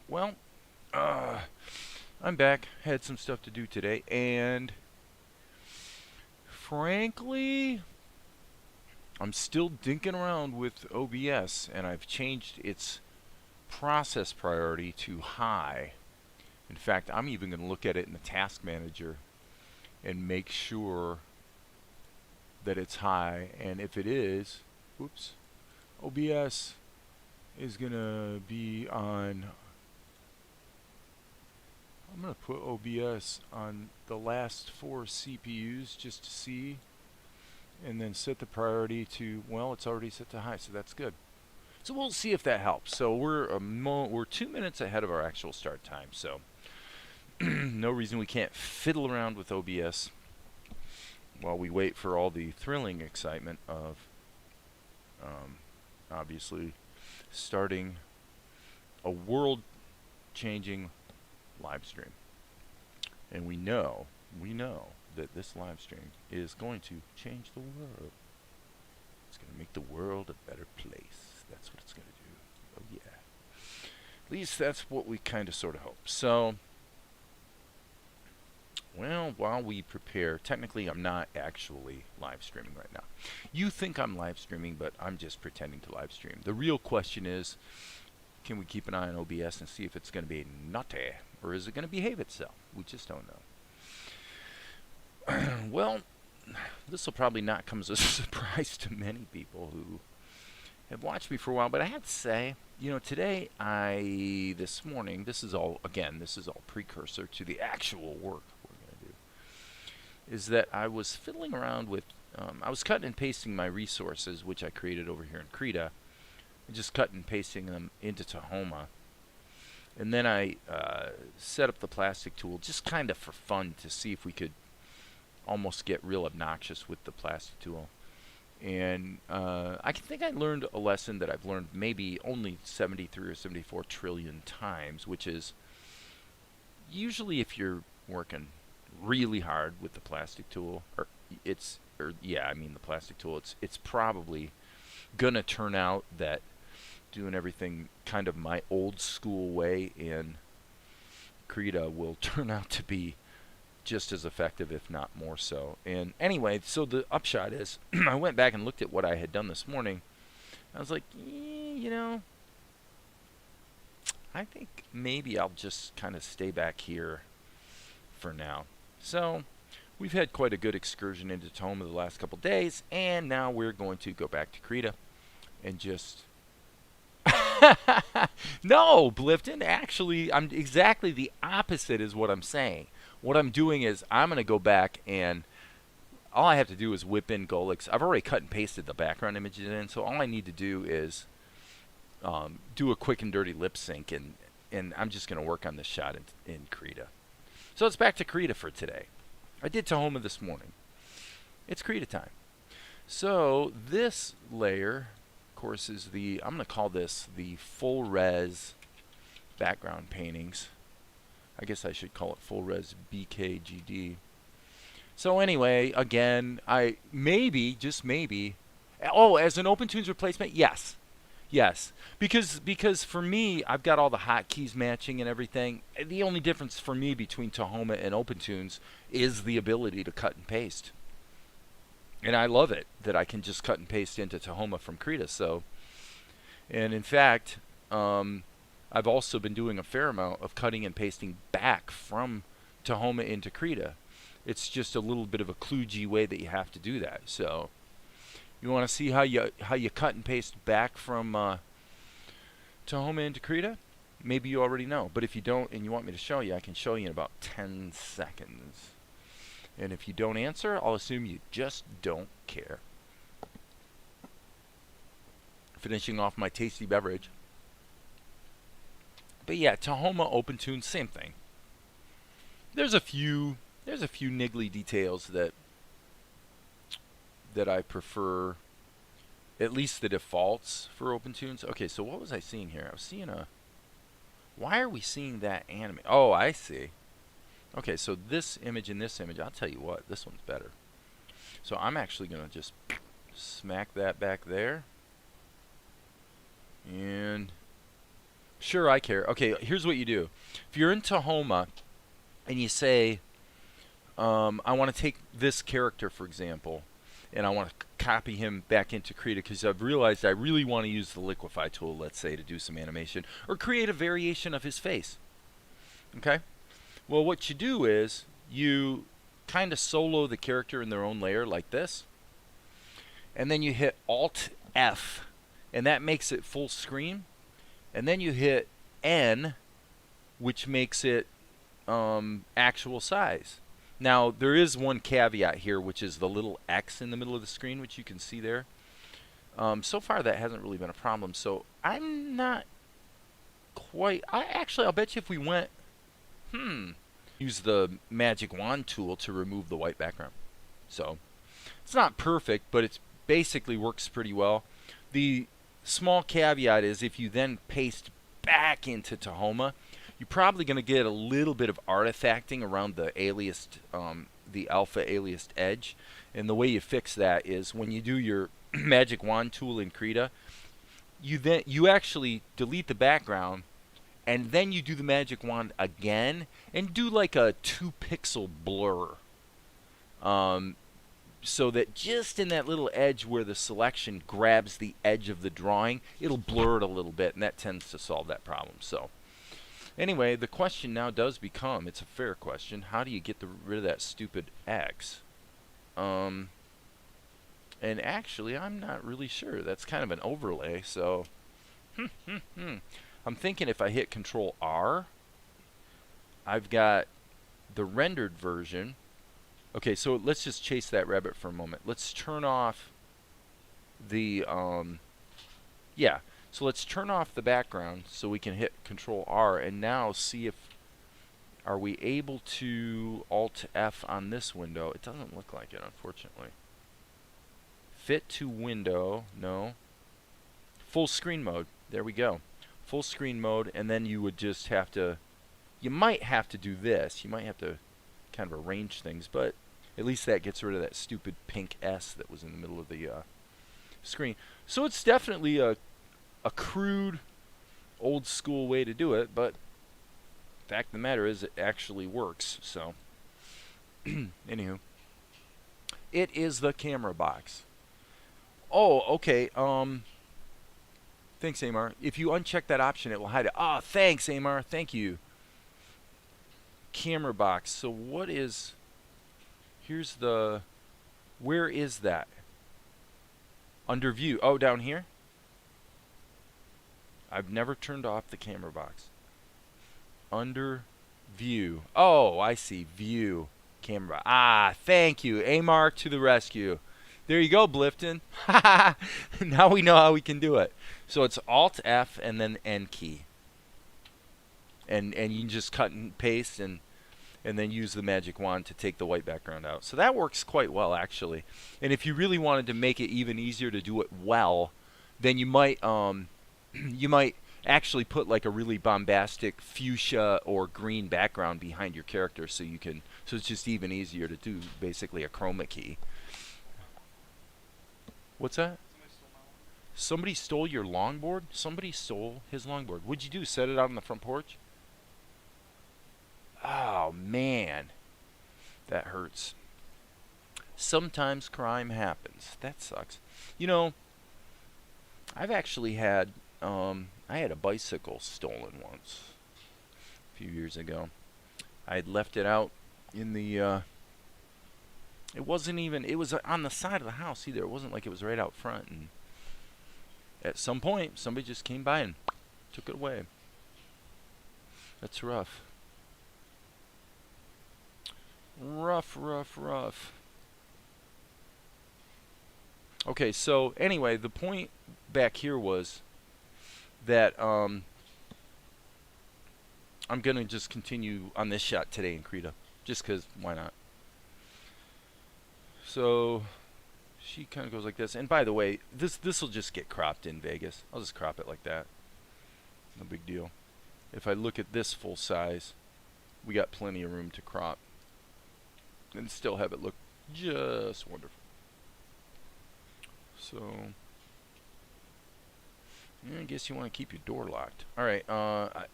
Well, I'm back. Had some stuff to do today, and frankly, I'm still dinking around with OBS, and I've changed its process priority to high. In fact, I'm even going to look at it in the task manager and make sure that it's high. And if it is, oops, OBS is going to be on, I'm going to put OBS on the last 4 CPUs just to see, and then set the priority to, well, it's already set to high, so that's good. So we'll see if that helps. So we're 2 minutes ahead of our actual start time, so no reason we can't fiddle around with OBS while we wait for all the thrilling excitement of obviously starting a world-changing live stream. And we know that this live stream is going to change the world. It's going to make the world a better place. That's what it's going to do. Oh yeah. At least that's what we kind of sort of hope. So, well, while we prepare, technically I'm not actually live streaming right now. You think I'm live streaming, but I'm just pretending to live stream. The real question is, can we keep an eye on OBS and see if it's going to be naughty, or is it going to behave itself? We just don't know. Well, this will probably not come as a surprise to many people who have watched me for a while, but I have to say, you know, today this morning, this is all precursor to the actual work we're going to do, is that I was fiddling around with, I was cutting and pasting my resources, which I created over here in Krita, and just cutting and pasting them into Tahoma. And then I set up the plastic tool just kind of for fun to see if we could almost get real obnoxious with the plastic tool. And I think I learned a lesson that I've learned maybe only 73 or 74 trillion times, which is usually if you're working really hard with the plastic tool, the plastic tool, it's probably gonna turn out that doing everything kind of my old school way in Krita will turn out to be just as effective, if not more so. And anyway, so the upshot is, I went back and looked at what I had done this morning. I was like, you know, I think maybe I'll just kind of stay back here for now. So we've had quite a good excursion into Tahoma the last couple days, and now we're going to go back to Krita and just no, Blifton, actually, I'm exactly the opposite is what I'm saying. What I'm doing is I'm going to go back, and all I have to do is whip in Golix. I've already cut and pasted the background images in, so all I need to do is do a quick and dirty lip sync, and I'm just going to work on this shot in Krita. So it's back to Krita for today. I did Tahoma this morning. It's Krita time. So this layer, of course, is I'm going to call this the full res background paintings. I guess I should call it full res BKGD. So anyway, again, just maybe, oh, as an OpenToonz replacement, yes. Because for me, I've got all the hotkeys matching and everything. The only difference for me between Tahoma and OpenToonz is the ability to cut and paste. And I love it that I can just cut and paste into Tahoma from Krita. So, and in fact, I've also been doing a fair amount of cutting and pasting back from Tahoma into Krita. It's just a little bit of a kludgy way that you have to do that. So, you want to see how you cut and paste back from Tahoma into Krita? Maybe you already know, but if you don't and you want me to show you, I can show you in about 10 seconds. And if you don't answer, I'll assume you just don't care. Finishing off my tasty beverage. But yeah, Tahoma, OpenToonz, same thing. There's a few niggly details that I prefer, at least the defaults for OpenToonz. Okay, so what was I seeing here? I was seeing why are we seeing that anime? Oh, I see. Okay, so this image and this image, I'll tell you what, this one's better. So I'm actually going to just smack that back there. And sure, I care. Okay, here's what you do. If you're in Tahoma and you say, I want to take this character, for example, and I want to copy him back into Krita because I've realized I really want to use the liquify tool, let's say, to do some animation or create a variation of his face. Okay? Well, what you do is you kind of solo the character in their own layer like this, and then you hit Alt F, and that makes it full screen, and then you hit N, which makes it actual size. Now, there is one caveat here, which is the little X in the middle of the screen, which you can see there. So far, that hasn't really been a problem. So I'm not quite... I'll bet you if we went... use the magic wand tool to remove the white background. So it's not perfect, but it basically works pretty well. The small caveat is if you then paste back into Tahoma, you're probably going to get a little bit of artifacting around the aliased, the alpha aliased edge. And the way you fix that is when you do your magic wand tool in Krita, you actually delete the background, and then you do the magic wand again and do like a 2-pixel blur. So that just in that little edge where the selection grabs the edge of the drawing, it'll blur it a little bit, and that tends to solve that problem. So anyway, the question now does become, it's a fair question, how do you get rid of that stupid X? And actually, I'm not really sure. That's kind of an overlay, so... I'm thinking if I hit Control R, I've got the rendered version. Okay, so let's just chase that rabbit for a moment. Let's turn off the, so let's turn off the background so we can hit Control R and now see if, are we able to Alt F on this window? It doesn't look like it, unfortunately. Fit to window, no. Full screen mode, there we go. Full screen mode, and then you would just have to, you might have to do this. You might have to kind of arrange things, but at least that gets rid of that stupid pink S that was in the middle of the screen. So it's definitely a crude, old school way to do it, but the fact of the matter is it actually works. So, anywho, it is the camera box. Oh, okay. Thanks, Amar. If you uncheck that option, it will hide it. Ah, thanks, Amar. Thank you. Camera box. So what is... Here's the... Where is that? Under view. Oh, down here? I've never turned off the camera box. Under view. Oh, I see. View. Camera. Ah, thank you. Amar to the rescue. There you go, Blifton. Now we know how we can do it. So it's Alt F and then N key. And you can just cut and paste and then use the magic wand to take the white background out. So that works quite well, actually. And if you really wanted to make it even easier to do it well, then you might actually put like a really bombastic fuchsia or green background behind your character so it's just even easier to do basically a chroma key. What's that? Somebody stole your longboard? Somebody stole his longboard. What'd you do? Set it out on the front porch? Oh, man. That hurts. Sometimes crime happens. That sucks. You know, I've actually had, I had a bicycle stolen once. A few years ago. I had left it out in the, it wasn't even, it was on the side of the house either. It wasn't like it was right out front. And at some point, somebody just came by and took it away. That's rough. Rough, rough, rough. Okay, so anyway, the point back here was that I'm going to just continue on this shot today in Krita. Just because, why not? So she kind of goes like this. And by the way, this will just get cropped in Vegas. I'll just crop it like that. No big deal. If I look at this full size, we got plenty of room to crop. And still have it look just wonderful. So, I guess you want to keep your door locked. All right.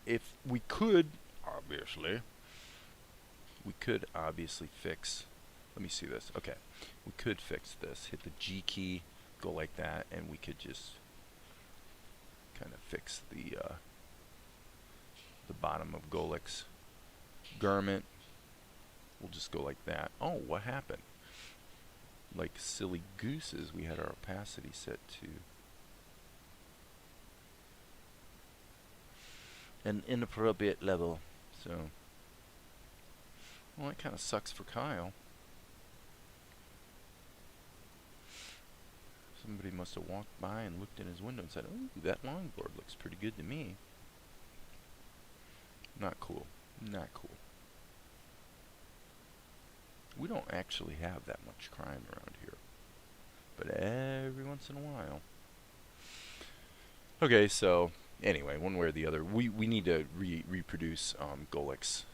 If we could, obviously, fix. Let me see this. Okay, we could fix this. Hit the G key, go like that, and we could just kind of fix the bottom of Golik's garment. We'll just go like that. Oh, what happened? Like silly gooses, we had our opacity set to an inappropriate level. So, well, that kind of sucks for Kyle. Somebody must have walked by and looked in his window and said, "Oh, that longboard looks pretty good to me." Not cool. Not cool. We don't actually have that much crime around here, but every once in a while. Okay, so anyway, one way or the other, we need to reproduce Golik's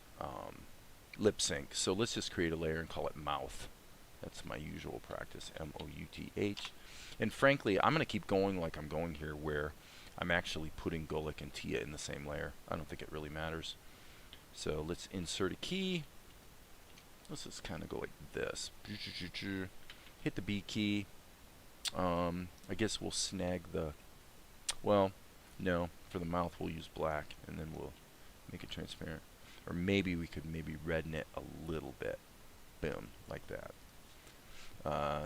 lip sync. So let's just create a layer and call it mouth. That's my usual practice, M-O-U-T-H. And frankly, I'm going to keep going like I'm going here, where I'm actually putting Golik and Tia in the same layer. I don't think it really matters. So let's insert a key. Let's just kind of go like this. Hit the B key. I guess we'll snag the... Well, no. For the mouth, we'll use black, and then we'll make it transparent. Or maybe we could redden it a little bit. Boom, like that.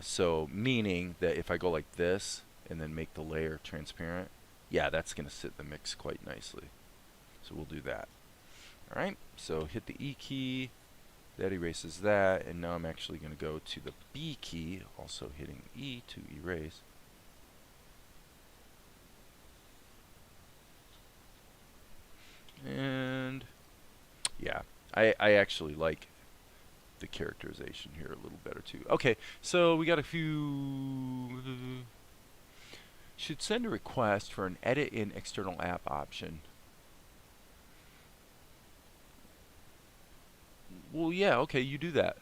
So meaning that if I go like this and then make the layer transparent, yeah, that's going to sit the mix quite nicely. So we'll do that. All right, so hit the E key. That erases that, and now I'm actually going to go to the B key, also hitting E to erase. And yeah, I actually like the characterization here a little better too. Okay, so we got a few... Should send a request for an edit in external app option. Well, yeah, okay, you do that.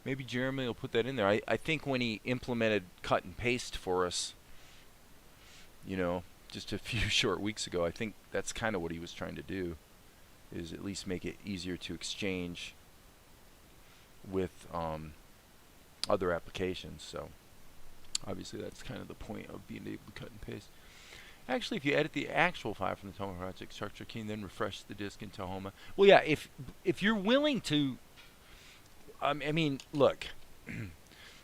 Maybe Jeremy will put that in there. I think when he implemented cut and paste for us, you know, just a few short weeks ago, I think that's kind of what he was trying to do, is at least make it easier to exchange with other applications. So obviously that's kind of the point of being able to cut and paste. Actually, if you edit the actual file from the Tahoma project structure key and then refresh the disk in Tahoma, well, yeah, if you're willing to, I mean, look,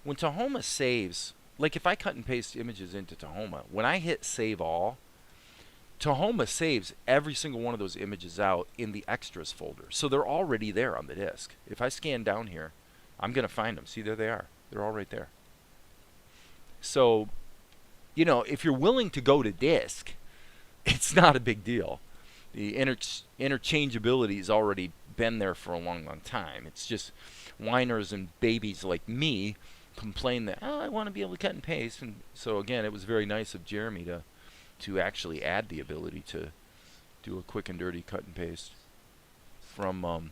when Tahoma saves, like if I cut and paste images into Tahoma, when I hit save all, Tahoma saves every single one of those images out in the extras folder. So they're already there on the disk. If I scan down here, I'm going to find them. See, there they are. They're all right there. So, you know, if you're willing to go to disk, it's not a big deal. The interchangeability has already been there for a long, long time. It's just whiners and babies like me complain that, oh, I want to be able to cut and paste. And so, again, it was very nice of Jeremy to actually add the ability to do a quick and dirty cut and paste from,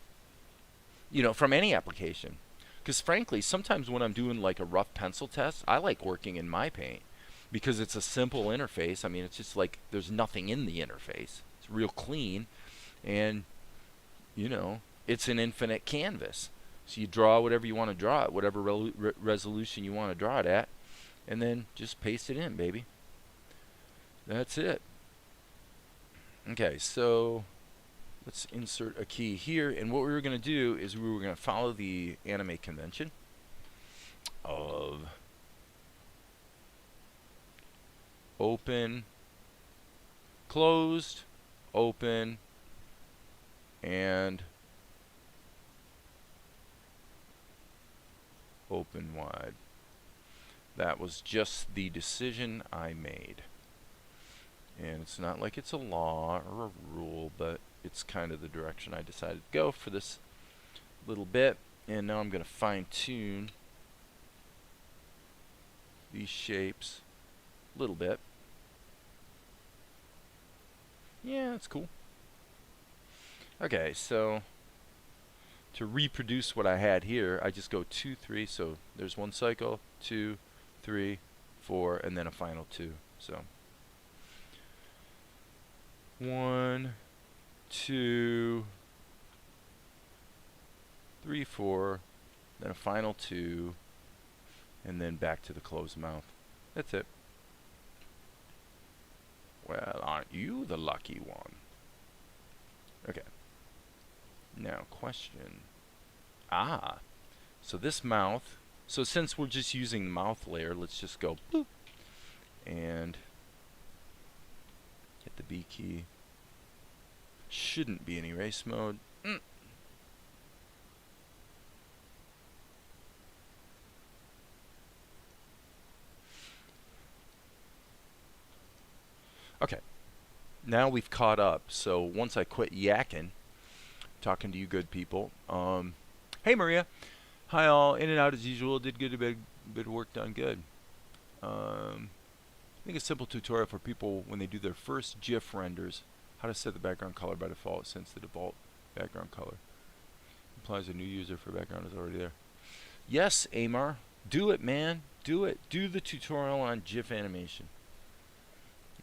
you know, from any application. Because frankly, sometimes when I'm doing like a rough pencil test, I like working in my paint because it's a simple interface. I mean, it's just like there's nothing in the interface. It's real clean, and you know, it's an infinite canvas. So you draw whatever you want to draw at, whatever resolution you want to draw it at, and then just paste it in, baby. That's it. Okay, so let's insert a key here, and what we were going to do is we were going to follow the anime convention of open, closed, open, and open wide. That was just the decision I made. And it's not like it's a law or a rule, but it's kind of the direction I decided to go for this little bit. And now I'm going to fine tune these shapes a little bit. Yeah, that's cool. Okay, so to reproduce what I had here, I just go 2, 3. So there's one cycle, 2, 3, 4, and then a final 2. So 1, 2, 3, 4, then a final 2, and then back to the closed mouth. That's it. Well, aren't you the lucky one? Okay. Now, question. So this mouth, so since we're just using the mouth layer, let's just go boop and hit the B key. Shouldn't be in erase mode. Okay. Now we've caught up. So once I quit yakking, talking to you good people. Hey Maria. Hi all. In and out as usual. Did good. A bit of work done good. I think a simple tutorial for people when they do their first GIF renders. How to set the background color by default, since the default background color implies a new user for background is already there. Yes, Amar. Do it, man. Do it. Do the tutorial on GIF animation.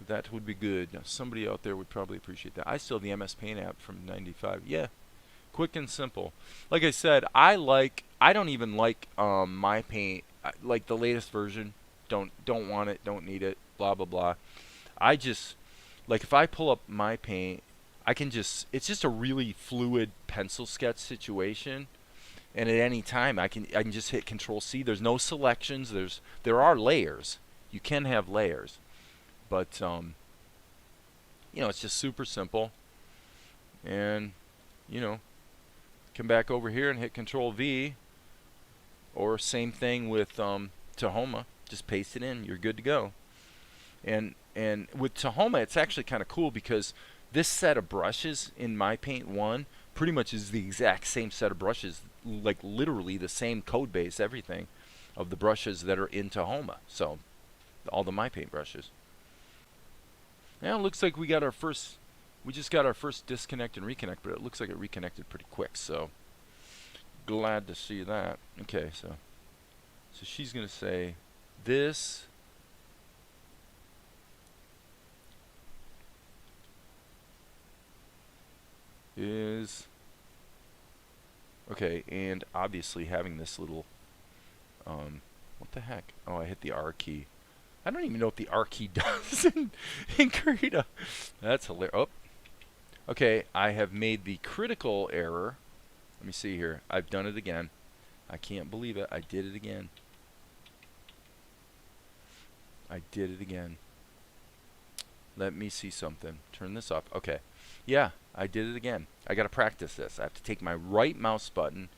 That would be good. Now, somebody out there would probably appreciate that. I still have the MS Paint app from '95. Yeah, quick and simple. Like I said, I don't even like my paint. Like the latest version. Don't want it. Don't need it. Blah blah blah. I just like if I pull up my paint, I can just. It's just a really fluid pencil sketch situation. And at any time, I can just hit Control C. There's no selections. There are layers. You can have layers. But, it's just super simple. And, come back over here and hit Control V. Or same thing with Tahoma. Just paste it in. You're good to go. And with Tahoma, it's actually kind of cool because this set of brushes in My Paint 1 pretty much is the exact same set of brushes. Like literally the same code base, everything, of the brushes that are in Tahoma. So, all the My Paint brushes. Now it looks like we just got our first disconnect and reconnect, but it looks like it reconnected pretty quick, so glad to see that. Okay, so she's gonna say this is okay, and obviously having this little what the heck? Oh, I hit the R key. I don't even know what the R key does in Krita. That's hilarious. Oh. Okay, I have made the critical error. Let me see here. I've done it again. I can't believe it. I did it again. I did it again. Let me see something. Turn this off. Okay. Yeah, I did it again. I got to practice this. I have to take my right mouse button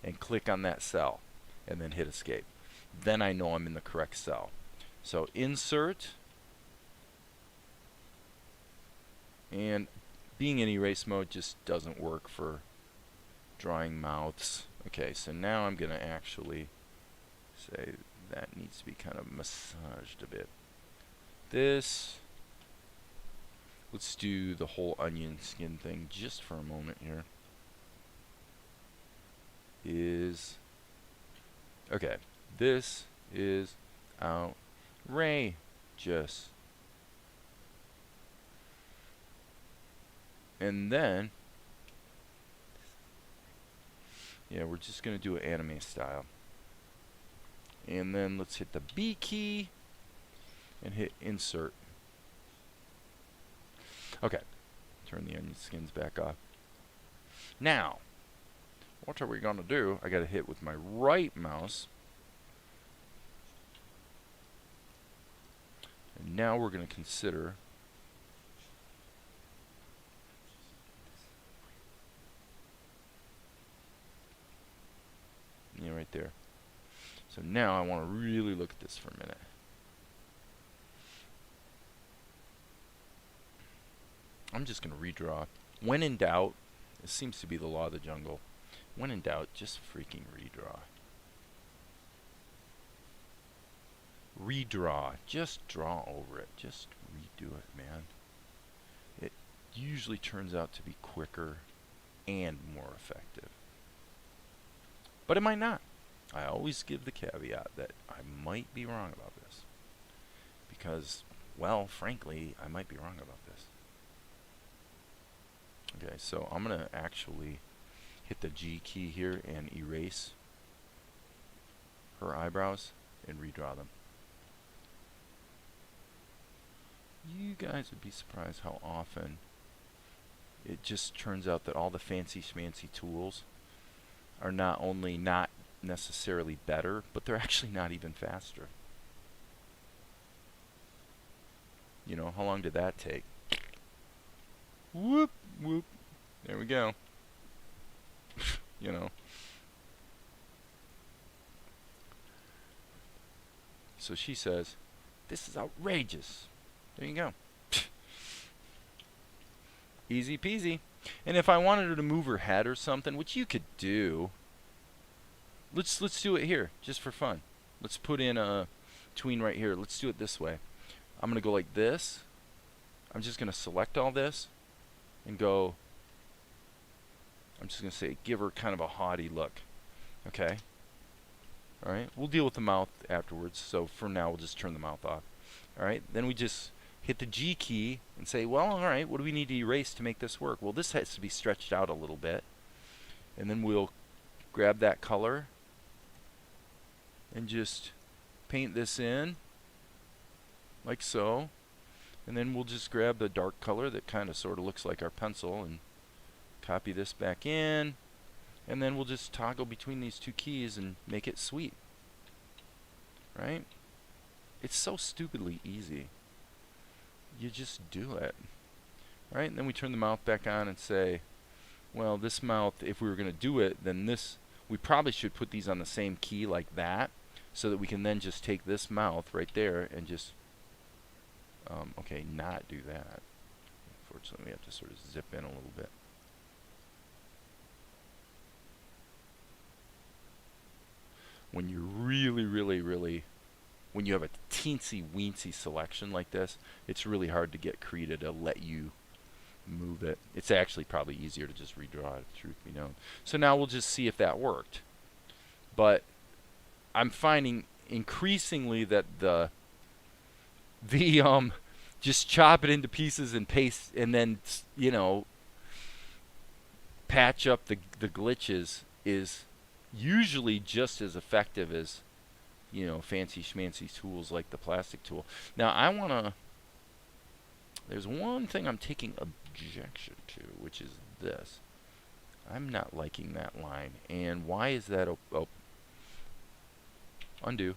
and click on that cell and then hit escape. Then I know I'm in the correct cell. So insert, and being in erase mode just doesn't work for drawing mouths. Okay, so now I'm going to actually say that needs to be kind of massaged a bit. This, let's do the whole onion skin thing just for a moment here. Okay, this is outrageous. And then, yeah, we're just going to do an anime style. And then let's hit the B key and hit insert. Okay, turn the onion skins back off. Now, what are we going to do? I got to hit with my right mouse. And now we're going to consider right there. So now I want to really look at this for a minute. I'm just going to redraw. When in doubt, it seems to be the law of the jungle. When in doubt, just freaking redraw. Redraw. Just draw over it. Just redo it, man. It usually turns out to be quicker and more effective. But it might not. I always give the caveat that I might be wrong about this. Because, well, frankly, I might be wrong about this. Okay, so I'm going to actually hit the G key here and erase her eyebrows and redraw them. You guys would be surprised how often it just turns out that all the fancy schmancy tools are not only not necessarily better, but they're actually not even faster. You know, how long did that take? Whoop, whoop. There we go. You know. So she says, this is outrageous. There you go. Easy peasy. And if I wanted her to move her head or something, which you could do, let's do it here, just for fun. Let's put in a tween right here. Let's do it this way. I'm going to go like this. I'm just going to select all this and go, I'm just going to say, give her kind of a haughty look. Okay? Alright, we'll deal with the mouth afterwards, so for now we'll just turn the mouth off. Alright, then we just hit the G key and say, well, alright, what do we need to erase to make this work? Well, this has to be stretched out a little bit. And then we'll grab that color and just paint this in, like so. And then we'll just grab the dark color that kind of sort of looks like our pencil and copy this back in. And then we'll just toggle between these two keys and make it sweet. Right? It's so stupidly easy. You just do it. Right? And then we turn the mouth back on and say, well, this mouth, if we were going to do it, then this, we probably should put these on the same key like that, so that we can then just take this mouth right there and just, okay, not do that. Unfortunately, we have to sort of zip in a little bit. When you're really, when you have a teensy-weensy selection like this, it's really hard to get Krita to let you move it. It's actually probably easier to just redraw it, truth be known. So now we'll just see if that worked. But I'm finding increasingly that the just chop it into pieces and paste, and then, you know, patch up the glitches is usually just as effective as, you know, fancy schmancy tools like the plastic tool. Now I want to, there's one thing I'm taking objection to, which is this. I'm not liking that line. And why is that? Undo.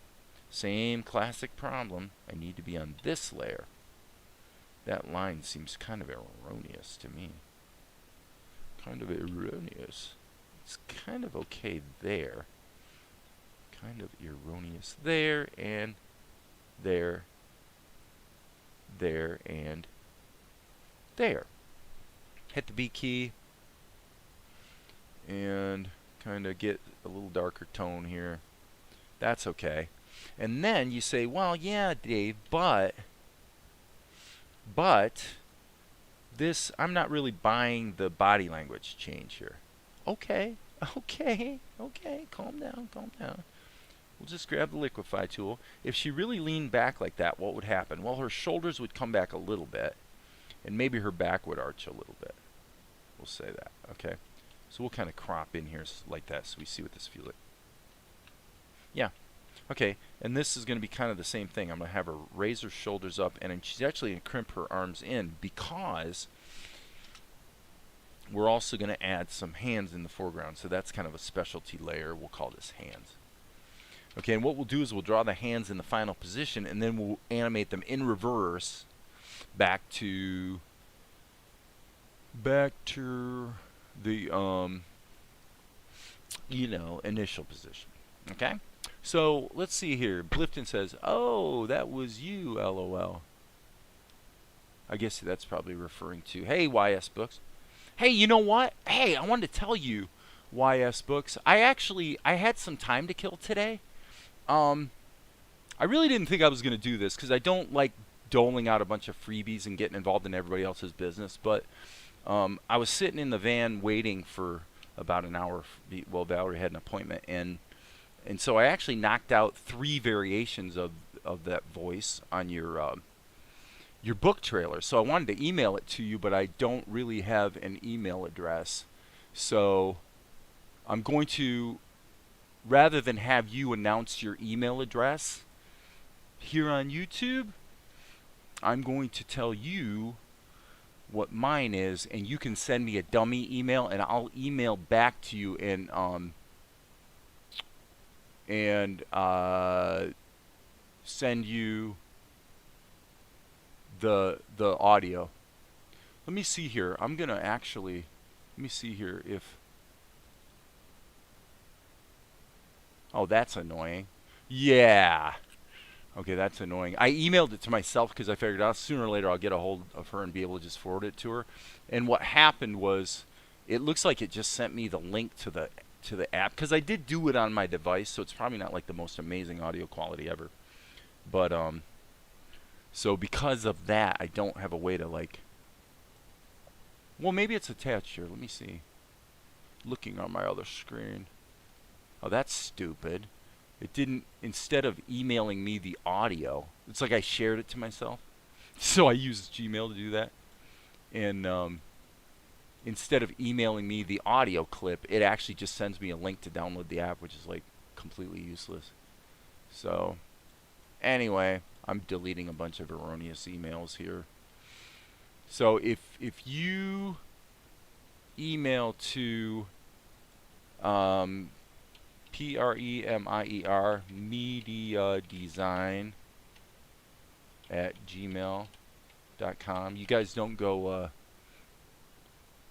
Same classic problem. I need to be on this layer. That line seems kind of erroneous to me. Kind of erroneous. It's kind of okay there. Kind of erroneous there, and there, there, and there. Hit the B key and kind of get a little darker tone here. That's okay. And then you say, well, yeah, Dave, but this, I'm not really buying the body language change here. Okay, calm down. We'll just grab the liquify tool. If she really leaned back like that, what would happen? Well, her shoulders would come back a little bit, and maybe her back would arch a little bit. We'll say that, okay? So we'll kind of crop in here like that so we see what this feels like. Yeah, okay, and this is going to be kind of the same thing. I'm going to have her raise her shoulders up, and then she's actually going to crimp her arms in, because we're also going to add some hands in the foreground. So that's kind of a specialty layer. We'll call this hands. Okay, and what we'll do is we'll draw the hands in the final position, and then we'll animate them in reverse back to the you know, initial position. Okay, so let's see here. Blifton says, oh, that was you, LOL. I guess that's probably referring to, hey, YS Books. Hey, you know what? Hey, I wanted to tell you, YS Books, I had some time to kill today. I really didn't think I was going to do this, because I don't like doling out a bunch of freebies and getting involved in everybody else's business, but I was sitting in the van waiting for about an hour. Well, Valerie had an appointment, and so I actually knocked out 3 variations of that voice on your your book trailer. So I wanted to email it to you, but I don't really have an email address. So I'm going to, rather than have you announce your email address here on YouTube, I'm going to tell you what mine is, and you can send me a dummy email, and I'll email back to you and send you the audio. Let me see here. I'm gonna actually, let me see here if. Oh, that's annoying. Yeah. Okay, that's annoying. I emailed it to myself because I figured out sooner or later I'll get a hold of her and be able to just forward it to her. And what happened was, it looks like it just sent me the link to the app, because I did do it on my device, so it's probably not like the most amazing audio quality ever. But so because of that, I don't have a way to like. Well, maybe it's attached here. Let me see. Looking on my other screen. Oh, that's stupid. It didn't, instead of emailing me the audio, it's like I shared it to myself. So I used Gmail to do that. And instead of emailing me the audio clip, it actually just sends me a link to download the app, which is like completely useless. So anyway, I'm deleting a bunch of erroneous emails here. So if you email to PREMIER media design at gmail.com. You guys don't go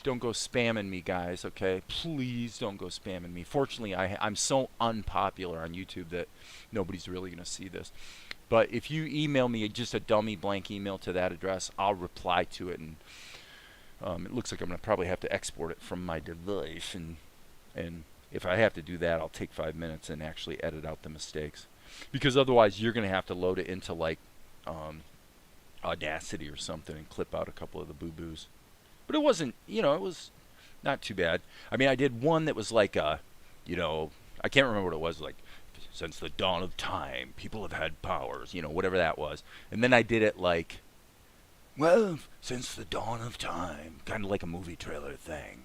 spamming me, guys, okay? Please don't go spamming me. Fortunately, I'm so unpopular on YouTube that nobody's really going to see this. But if you email me just a dummy blank email to that address, I'll reply to it. And it looks like I'm going to probably have to export it from my device. And if I have to do that, I'll take 5 minutes and actually edit out the mistakes. Because otherwise, you're going to have to load it into, like, Audacity or something and clip out a couple of the boo-boos. But it wasn't, it was not too bad. I mean, I did one that was like, I can't remember what it was, like, since the dawn of time, people have had powers, whatever that was. And then I did it like, well, since the dawn of time, kind of like a movie trailer thing,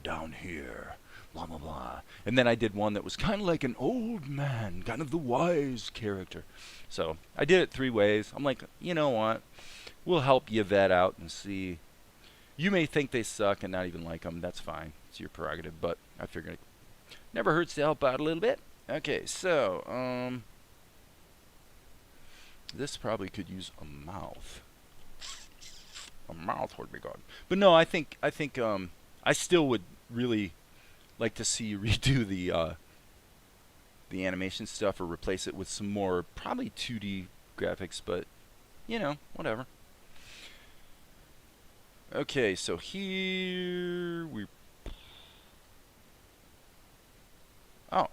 down here, blah, blah, blah. And then I did one that was kind of like an old man, kind of the wise character. So I did it 3 ways. I'm like, you know what? We'll help you vet out and see. You may think they suck and not even like them. That's fine. It's your prerogative. But I figured it never hurts to help out a little bit. Okay, so this probably could use a mouth. A mouth would be good. But no, I think I still would really like to see you redo the animation stuff or replace it with some more probably 2D graphics, but whatever. Okay, so here we. Oh.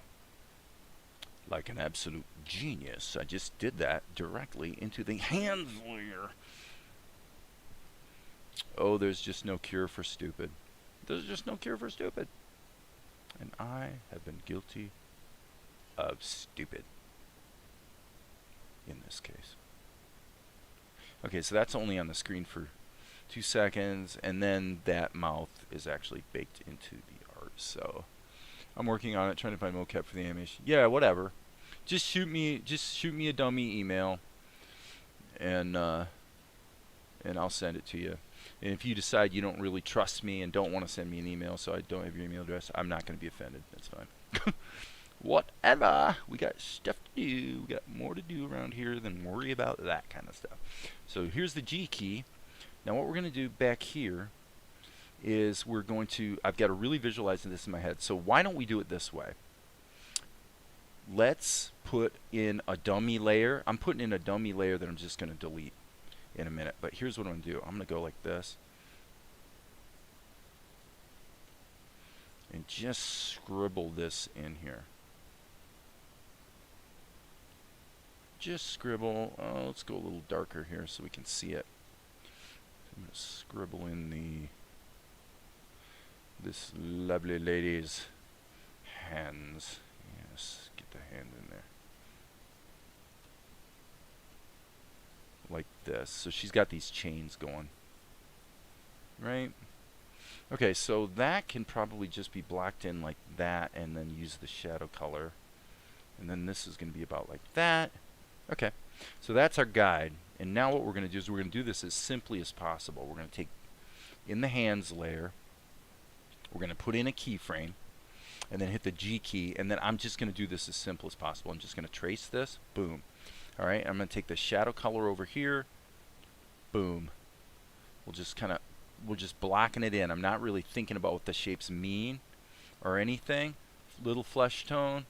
Like an absolute genius, I just did that directly into the hands layer. Oh, there's just no cure for stupid. There's just no cure for stupid. And I have been guilty of stupid in this case. Okay, so that's only on the screen for 2 seconds, and then that mouth is actually baked into the art. So I'm working on it, trying to find mocap for the animation. Yeah, whatever. Just shoot me a dummy email, and I'll send it to you. And if you decide you don't really trust me and don't want to send me an email, so I don't have your email address, I'm not going to be offended. That's fine. Whatever. We got stuff to do. We got more to do around here than worry about that kind of stuff. So here's the G key. Now what we're going to do back here is I've got to really visualize this in my head. So why don't we do it this way? Let's put in a dummy layer. I'm putting in a dummy layer that I'm just going to delete in a minute. But here's what I'm going to do. I'm going to go like this. And just scribble this in here. Just scribble. Oh, let's go a little darker here so we can see it. I'm going to scribble in this lovely lady's hands. Yes, get the hand in there. like this. So she's got these chains going, right? Okay, so that can probably just be blocked in like that and then use the shadow color. And then this is going to be about like that. Okay, so that's our guide. And now what we're going to do is we're going to do this as simply as possible. We're going to take in the hands layer, we're going to put in a keyframe, and then hit the G key, and then I'm just going to do this as simple as possible. I'm just going to trace this, boom. All right, I'm going to take the shadow color over here, boom. We're just blocking it in. I'm not really thinking about what the shapes mean or anything. Little flesh tone,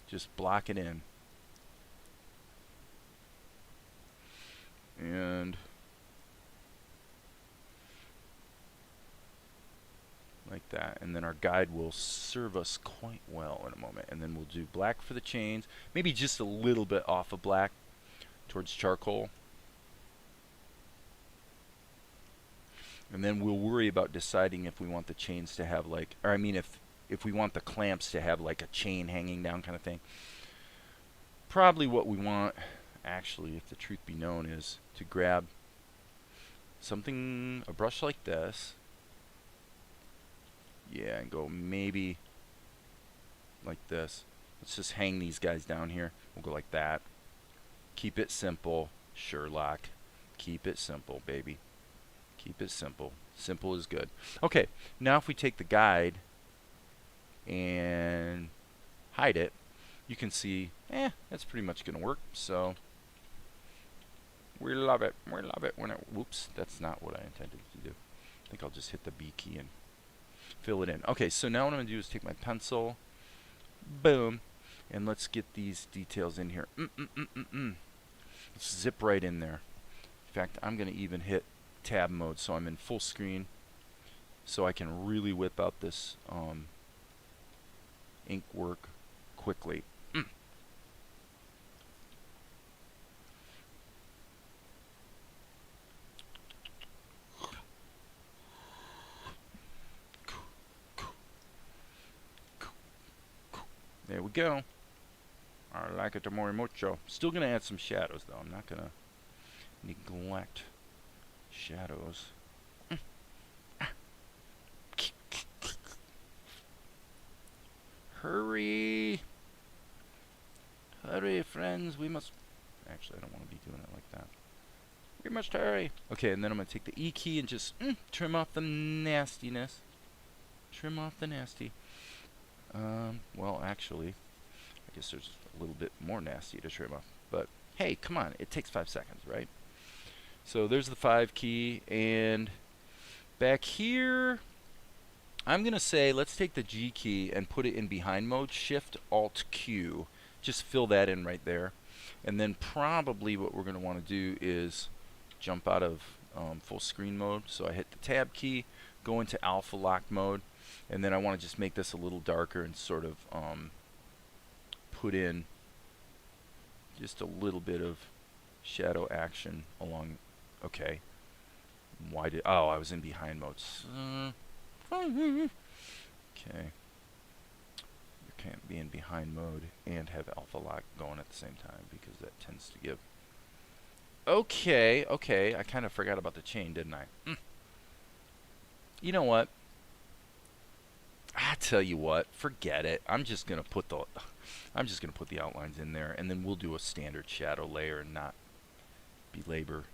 just block it in. And like that, and then our guide will serve us quite well in a moment. And then we'll do black for the chains, maybe just a little bit off of black towards charcoal, and then we'll worry about deciding if we want the chains to have like, or I mean if we want the clamps to have like a chain hanging down kind of thing. Probably what we want, actually, if the truth be known, is to grab something, a brush like this, yeah, and go maybe like this. Let's just hang these guys down here. We'll go like that. Keep it simple, Sherlock. Keep it simple, baby. Keep it simple. Simple is good. Okay, now if we take the guide and hide it, you can see, that's pretty much going to work. So we love it. We love it when it, whoops, that's not what I intended to do. I think I'll just hit the B key and fill it in. Okay, so now what I'm going to do is take my pencil, boom, and let's get these details in here. Let's zip right in there. In fact, I'm going to even hit tab mode so I'm in full screen so I can really whip out this ink work quickly. There we go. I like it muy mucho. Still going to add some shadows, though. I'm not going to neglect shadows. Hurry! Hurry, friends. We must... Actually, I don't want to be doing it like that. We must hurry. Okay, and then I'm going to take the E key and just trim off the nastiness. Trim off the nasty. Well, actually, I guess there's a little bit more nasty to trim off. But, hey, come on. It takes 5 seconds, right? So there's the 5 key. And back here, I'm going to say let's take the G key and put it in behind mode. Shift, Alt, Q. Just fill that in right there. And then probably what we're going to want to do is jump out of full screen mode. So I hit the Tab key, go into alpha lock mode. And then I want to just make this a little darker and sort of put in just a little bit of shadow action along. Okay. Why did... Oh, I was in behind mode. Okay. You can't be in behind mode and have alpha lock going at the same time because that tends to give... Okay, okay. I kind of forgot about the chain, didn't I? You know what? I tell you what, forget it. I'm just gonna put the outlines in there, and then we'll do a standard shadow layer and not belabor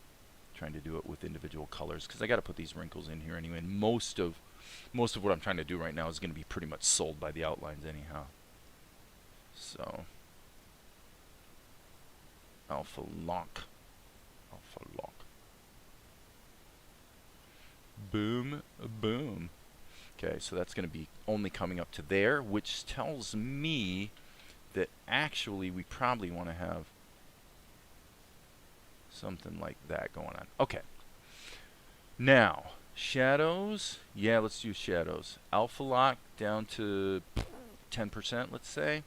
trying to do it with individual colors because I got to put these wrinkles in here anyway. And most of what I'm trying to do right now is going to be pretty much sold by the outlines anyhow. So alpha lock, boom, boom. Okay, so that's going to be only coming up to there, which tells me that actually we probably want to have something like that going on. Okay. Now, shadows. Yeah, let's do shadows. Alpha lock down to 10%, let's say.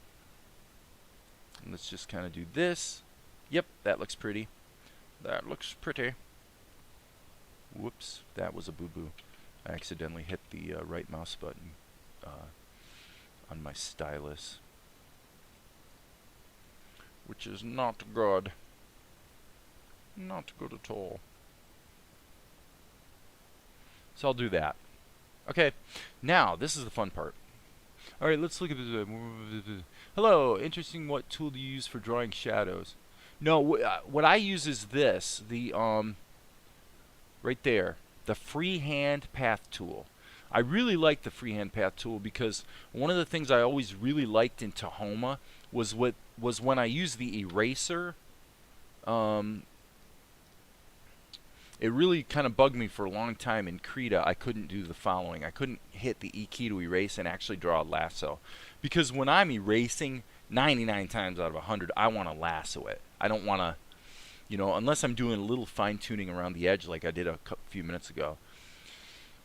And let's just kind of do this. Yep, that looks pretty. That looks pretty. Whoops, that was a boo-boo. I accidentally hit the right mouse button on my stylus, which is not good. Not good at all. So I'll do that. Okay, now this is the fun part. All right, let's look at this. Hello, interesting. What tool do you use for drawing shadows? No, what I use is this, the right there, the freehand path tool. I really like the freehand path tool because one of the things I always really liked in Tahoma was when I used the eraser. It really kind of bugged me for a long time in Krita. I couldn't do the following. I couldn't hit the E key to erase and actually draw a lasso. Because when I'm erasing, 99 times out of 100, I want to lasso it. I don't want to, you know, unless I'm doing a little fine-tuning around the edge like I did a few minutes ago.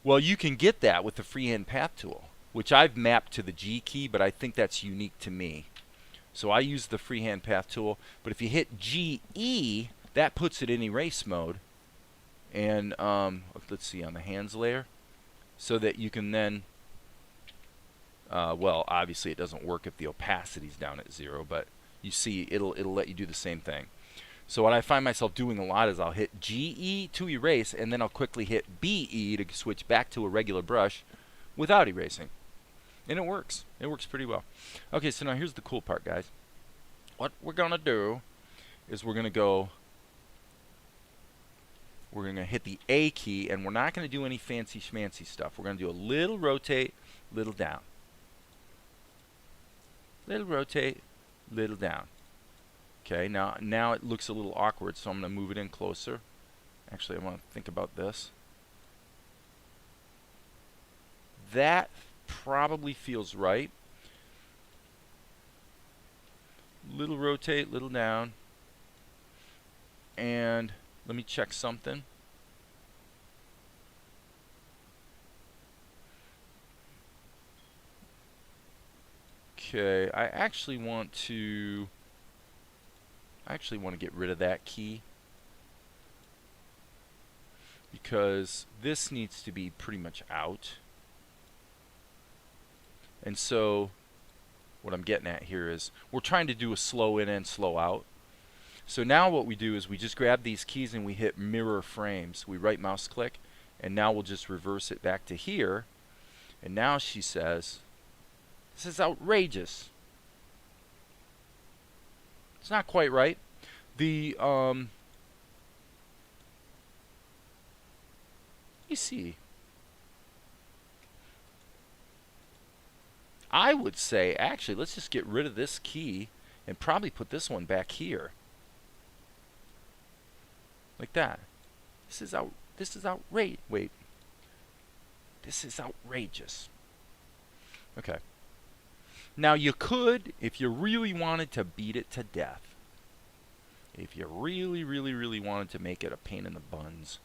Well, you can get that with the freehand path tool, which I've mapped to the G key, but I think that's unique to me. So I use the freehand path tool, but if you hit GE, that puts it in erase mode. And let's see, on the hands layer, so that you can then, well, obviously it doesn't work if the opacity is down at 0, but you see it'll let you do the same thing. So what I find myself doing a lot is I'll hit GE to erase, and then I'll quickly hit BE to switch back to a regular brush without erasing. And it works. It works pretty well. Okay, so now here's the cool part, guys. What we're going to do is we're going to hit the A key, and we're not going to do any fancy schmancy stuff. We're going to do a little rotate, little down. Little rotate, little down. Okay, now it looks a little awkward, so I'm going to move it in closer. Actually, I want to think about this. That probably feels right. Little rotate, little down. And let me check something. Okay, I actually want to get rid of that key because this needs to be pretty much out. And so what I'm getting at here is we're trying to do a slow in and slow out. So now what we do is we just grab these keys and we hit mirror frames. We right mouse click, and now we'll just reverse it back to here. And now she says, this is outrageous. It's not quite right. The you see, I would say actually let's just get rid of this key and probably put this one back here. Like that. This is outrageous. Wait. This is outrageous. Okay. Now you could, if you really wanted to beat it to death, if you really wanted to make it a pain in the buns,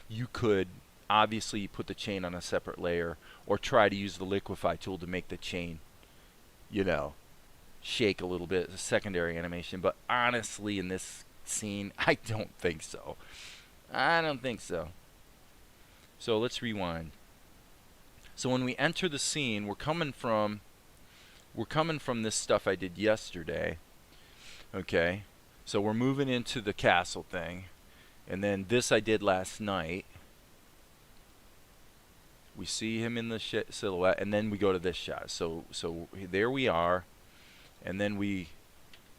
you could obviously put the chain on a separate layer or try to use the liquify tool to make the chain, you know, shake a little bit as a secondary animation. But honestly, in this scene, I don't think so. I don't think so. So let's rewind. So when we enter the scene, we're coming from this stuff I did yesterday. Okay, so we're moving into the castle thing, and then this I did last night. We see him in the silhouette, and then we go to this shot. So there we are, and then we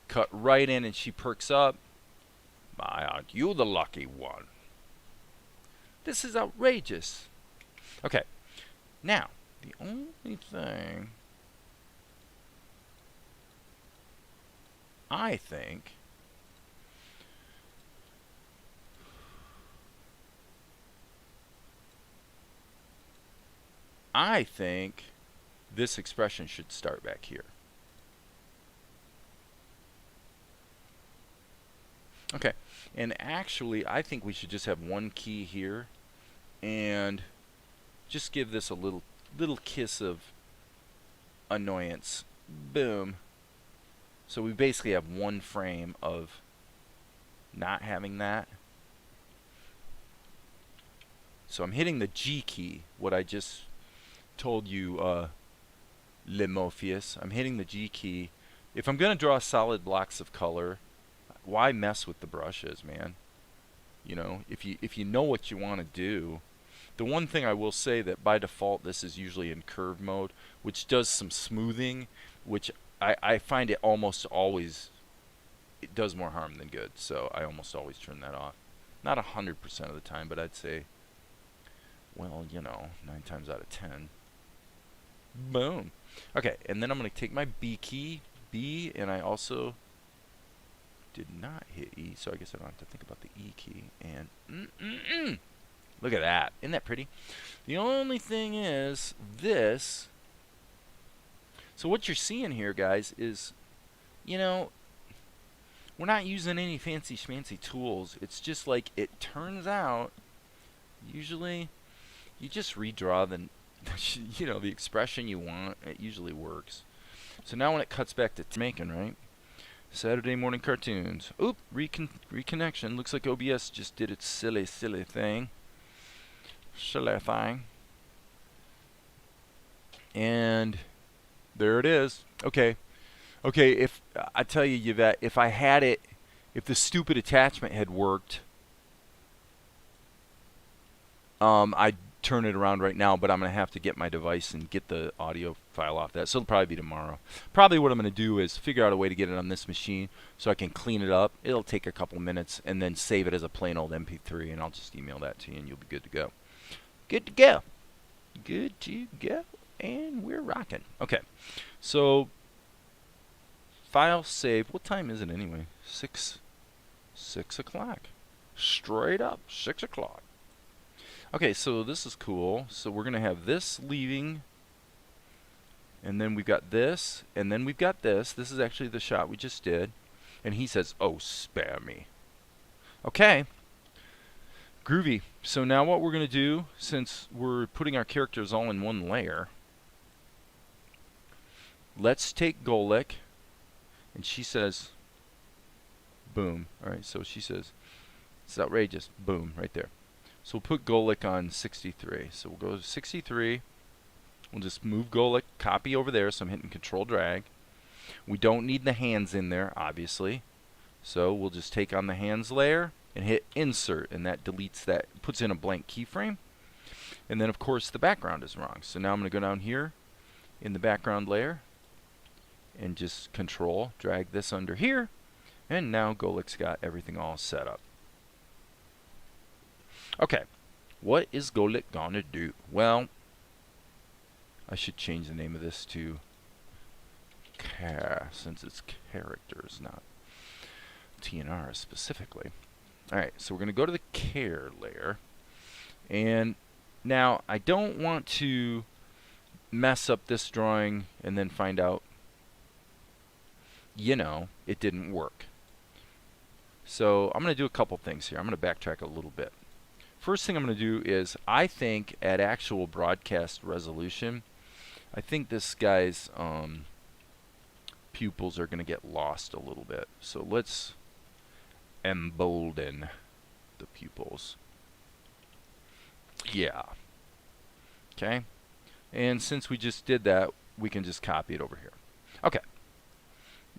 cut right in, and she perks up. My, aren't you the lucky one? This is outrageous. Okay, now the only thing I think this expression should start back here. Okay, and actually I think we should just have one key here and just give this a little kiss of annoyance. Boom. So we basically have one frame of not having that. So I'm hitting the G key, what I just told you, Lemophius. I'm hitting the G key. If I'm going to draw solid blocks of color, why mess with the brushes, man? You know, if you know what you want to do. The one thing I will say that by default this is usually in curve mode, which does some smoothing, which I find it almost always, it does more harm than good. So I almost always turn that off. Not 100% of the time, but I'd say, well, you know, 9 times out of 10. Boom. Okay, and then I'm going to take my B key, B, and I also did not hit E, so I guess I don't have to think about the E key. And look at that. Isn't that pretty? The only thing is this. So what you're seeing here, guys, is, you know, we're not using any fancy schmancy tools. It's just like, it turns out, usually, you just redraw the, you know, the expression you want. It usually works. So now when it cuts back to making, right? Saturday morning cartoons. Oop, reconnection. Looks like OBS just did its silly thing. Silly thing. And there it is. Okay. Okay, if I tell you that if I had it, if the stupid attachment had worked, I'd turn it around right now, but I'm going to have to get my device and get the audio file off that. So it'll probably be tomorrow. Probably what I'm going to do is figure out a way to get it on this machine so I can clean it up. It'll take a couple minutes, and then save it as a plain old MP3, and I'll just email that to you, and you'll be good to go. Good to go. Good to go. And we're rocking. Okay. So, file save. What time is it anyway? 6 o'clock. Straight up. 6 o'clock. Okay, so this is cool. So we're going to have this leaving, and then we've got this, and then we've got this. This is actually the shot we just did. And he says, oh, spare me. Okay. Groovy. So now what we're going to do, since we're putting our characters all in one layer, let's take Golik, and she says, boom. All right, so she says, it's outrageous. Boom, right there. So we'll put Golik on 63. So we'll go to 63. We'll just move Golik, copy over there. So I'm hitting Control Drag. We don't need the hands in there, obviously. So we'll just take on the hands layer and hit Insert, and that deletes that, puts in a blank keyframe. And then, of course, the background is wrong. So now I'm going to go down here in the background layer and just Control drag this under here. And now Golik's got everything all set up. Okay, what is Golik gonna do? Well, I should change the name of this to since it's characters, not TNR specifically. Alright, so we're gonna go to the care layer, and now I don't want to mess up this drawing and then find out, you know, it didn't work. So I'm gonna do a couple things here. I'm gonna backtrack a little bit. First thing I'm going to do is, I think at actual broadcast resolution, I think this guy's pupils are going to get lost a little bit. So let's embolden the pupils. Yeah. Okay. And since we just did that, we can just copy it over here. Okay.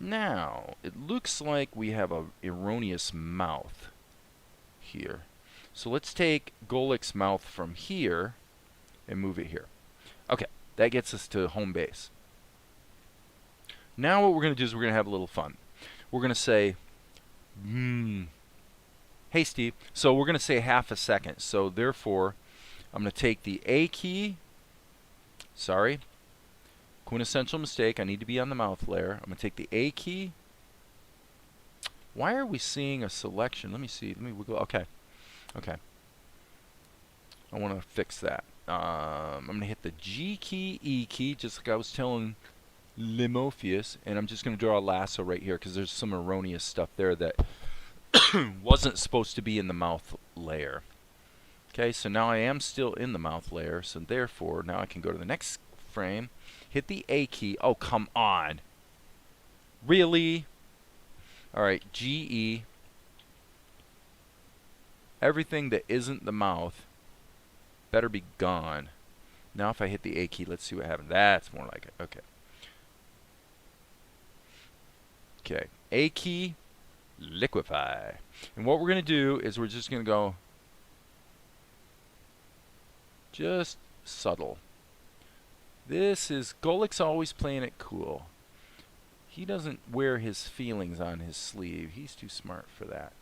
Now, it looks like we have an erroneous mouth here. So let's take Golik's mouth from here and move it here. Okay, that gets us to home base. Now what we're going to do is we're going to have a little fun. We're going to say, hey Steve. So we're going to say half a second. So therefore, I'm going to take the A key. Sorry. Quintessential mistake. I need to be on the mouth layer. I'm going to take the A key. Why are we seeing a selection? Let me see. Let me wiggle. Okay. Okay. I want to fix that. I'm going to hit the G key, E key, just like I was telling Limophius, and I'm just going to draw a lasso right here because there's some erroneous stuff there that wasn't supposed to be in the mouth layer. Okay, so now I am still in the mouth layer, so therefore now I can go to the next frame, hit the A key. Oh, come on. Really? Alright, GE. Everything that isn't the mouth better be gone. Now if I hit the A key, let's see what happens. That's more like it. Okay. Okay. A key. liquefy. And what we're going to do is we're just going to go just subtle. This is, Golik's always playing it cool. He doesn't wear his feelings on his sleeve. He's too smart for that.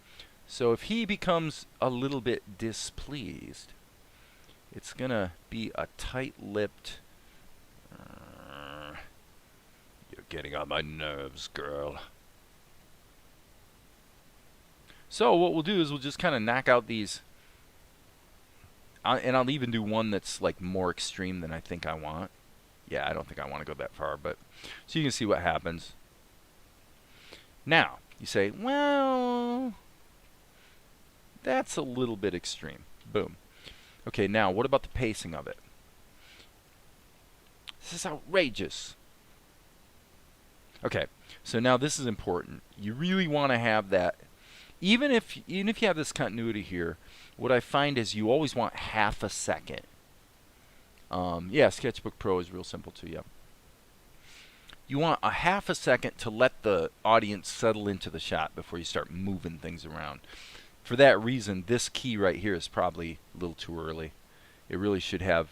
So if he becomes a little bit displeased, it's going to be a tight-lipped, you're getting on my nerves, girl. So what we'll do is we'll just kind of knock out these, and I'll even do one that's like more extreme than I think I want. Yeah, I don't think I want to go that far, but so you can see what happens. Now, you say, well, that's a little bit extreme. Boom. Okay, now what about the pacing of it? This is outrageous. Okay, so now this is important. You really want to have that. Even if you have this continuity here, what I find is you always want half a second. Yeah, Sketchbook Pro is real simple too, yeah. You want a half a second to let the audience settle into the shot before you start moving things around. For that reason, this key right here is probably a little too early. It really should have,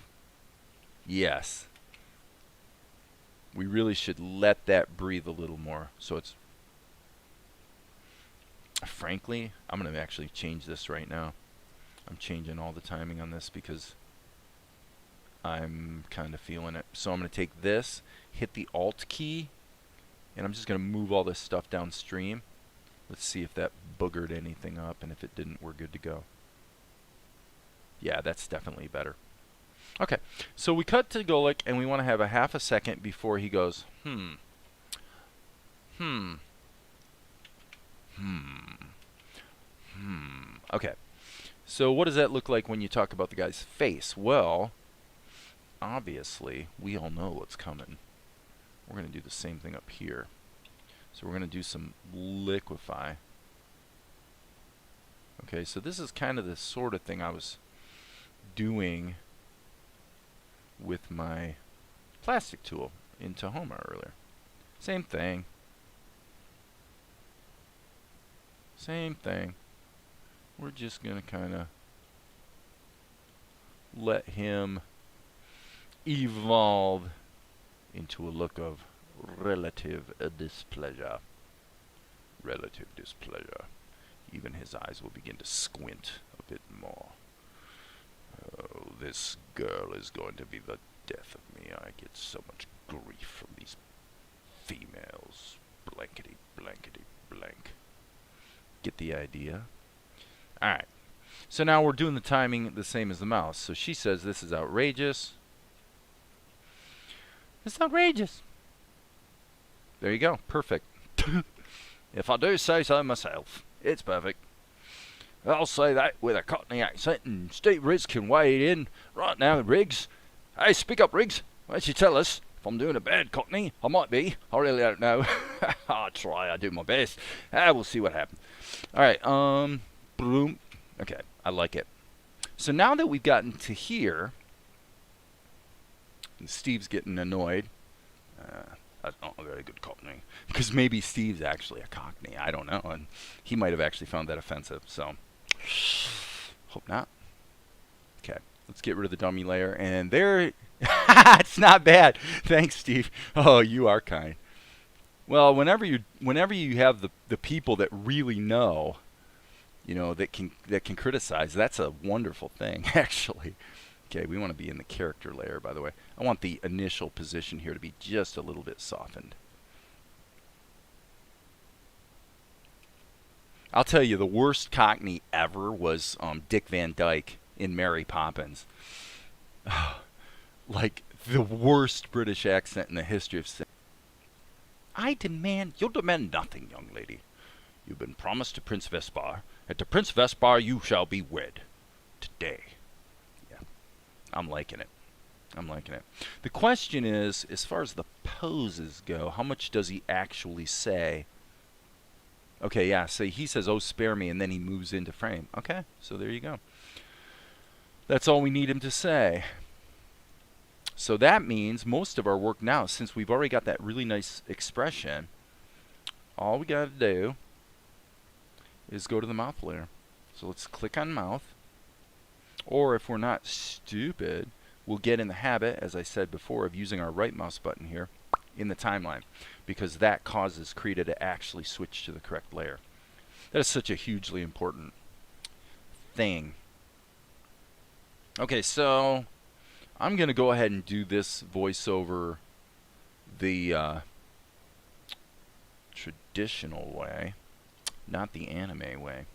yes. We really should let that breathe a little more. So it's, frankly, I'm going to actually change this right now. I'm changing all the timing on this because I'm kind of feeling it. So I'm going to take this, hit the Alt key, and I'm just going to move all this stuff downstream. Let's see if that boogered anything up, and if it didn't, we're good to go. Yeah, that's definitely better. Okay, so we cut to Golik, and we want to have a half a second before he goes, Okay, so what does that look like when you talk about the guy's face? Well, obviously, we all know what's coming. We're going to do the same thing up here. So we're going to do some liquefy. Okay, so this is kind of the sort of thing I was doing with my plastic tool in Tahoma earlier. Same thing. Same thing. We're just going to kind of let him evolve into a look of relative displeasure. Relative displeasure. Even his eyes will begin to squint a bit more. Oh, this girl is going to be the death of me. I get so much grief from these females. Blankety, blankety, blank. Get the idea? Alright. So now we're doing the timing the same as the mouse. So she says this is outrageous. It's outrageous. There you go. Perfect. If I do say so myself, it's perfect. I'll say that with a Cockney accent, and Steve Riggs can weigh in right now, Riggs. Hey, speak up, Riggs. Why don't you tell us if I'm doing a bad Cockney? I might be. I really don't know. I'll try. I do my best. We'll see what happens. All right. Boom. Okay. I like it. So now that we've gotten to here, and Steve's getting annoyed. That's not a very good Cockney. Because maybe Steve's actually a Cockney. I don't know. And he might have actually found that offensive. So, hope not. Okay. Let's get rid of the dummy layer. And there... it's not bad. Thanks, Steve. Oh, you are kind. Well, whenever you have the people that really know, you know, that can criticize, that's a wonderful thing, actually. Okay, we want to be in the character layer, by the way. I want the initial position here to be just a little bit softened. I'll tell you, the worst Cockney ever was Dick Van Dyke in Mary Poppins. Like, the worst British accent in the history of cinema. You'll demand nothing, young lady. You've been promised to Prince Vespar, and to Prince Vespar you shall be wed. Today. I'm liking it. I'm liking it. The question is, as far as the poses go, how much does he actually say? Okay, yeah, so he says, oh, spare me, and then he moves into frame. Okay, so there you go. That's all we need him to say. So that means most of our work now, since we've already got that really nice expression, all we got to do is go to the mouth layer. So let's click on mouth. Or if we're not stupid, we'll get in the habit, as I said before, of using our right mouse button here in the timeline, because that causes Krita to actually switch to the correct layer. That is such a hugely important thing. Okay, so I'm going to go ahead and do this voiceover the traditional way, not the anime way.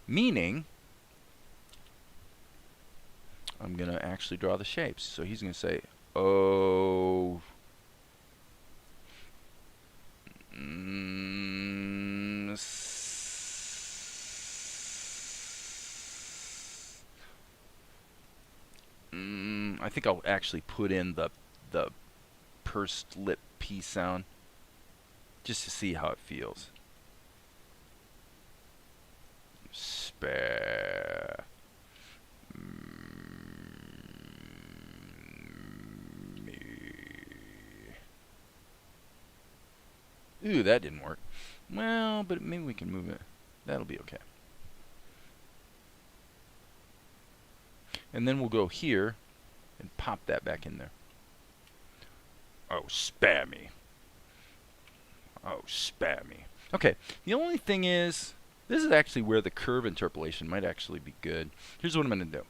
Meaning, I'm going to actually draw the shapes. So he's going to say, oh, I think I'll actually put in the pursed lip P sound just to see how it feels. Spare. Me. Ooh, that didn't work. Well, but maybe we can move it. That'll be okay. And then we'll go here and pop that back in there. Oh, spare me. Oh, spare me. Okay, the only thing is, this is actually where the curve interpolation might actually be good. Here's what I'm going to do.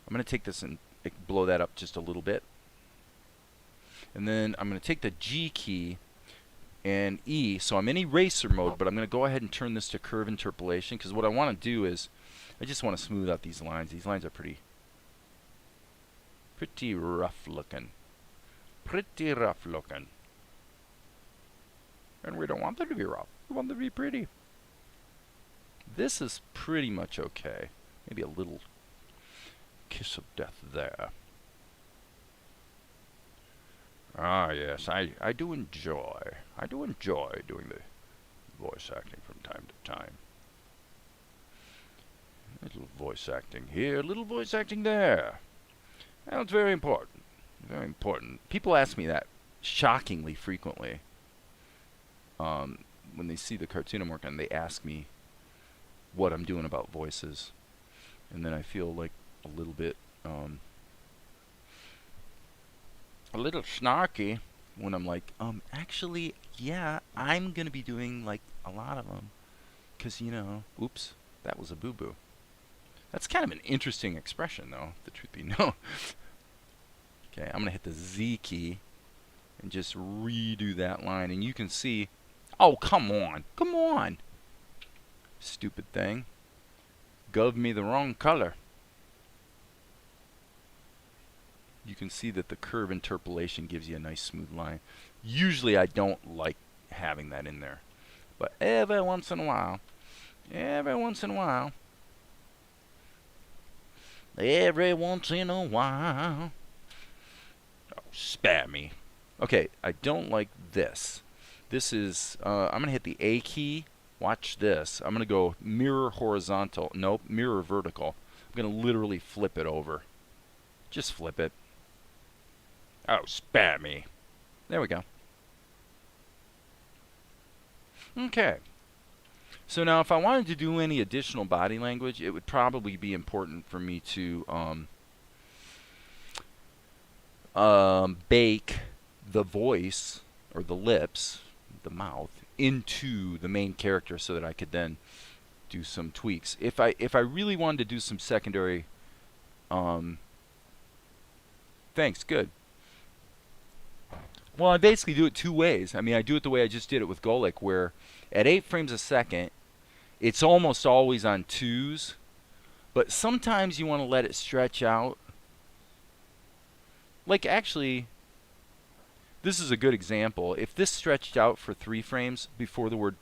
I'm going to take this and blow that up just a little bit. And then I'm going to take the G key and E. So I'm in eraser mode, but I'm going to go ahead and turn this to curve interpolation, because what I want to do is, I just want to smooth out these lines. These lines are pretty rough looking. Pretty rough looking. And we don't want them to be rough. We want them to be pretty. This is pretty much okay. Maybe a little kiss of death there. Ah, yes, I do enjoy. I do enjoy doing the voice acting from time to time. Little voice acting here, little voice acting there. Well, it's very important. Very important. People ask me that shockingly frequently. When they see the cartoon I'm working on, they ask me what I'm doing about voices. And then I feel like a little bit, a little snarky when I'm like, actually, yeah, I'm going to be doing, like, a lot of them. Because, you know, oops, that was a boo-boo. That's kind of an interesting expression, though, the truth be known. Okay, I'm going to hit the Z key and just redo that line. And you can see, oh, come on. Come on. Stupid thing. Gov me the wrong color. You can see that the curve interpolation gives you a nice smooth line. Usually I don't like having that in there. But every once in a while, every once in a while, oh, spare me. Okay, I don't like this. This is, I'm going to hit the A key. Watch this. I'm going to go mirror horizontal. Nope, mirror vertical. I'm going to literally flip it over. Just flip it. Oh, spare me. There we go. Okay. So now if I wanted to do any additional body language, it would probably be important for me to bake the voice, or the lips, the mouth, into the main character so that I could then do some tweaks. If I really wanted to do some secondary, thanks, good. Well, I basically do it two ways. I mean, I do it the way I just did it with Golik, where at 8 frames a second, it's almost always on 2s, but sometimes you want to let it stretch out. Like, actually, this is a good example. If this stretched out for 3 frames before the word,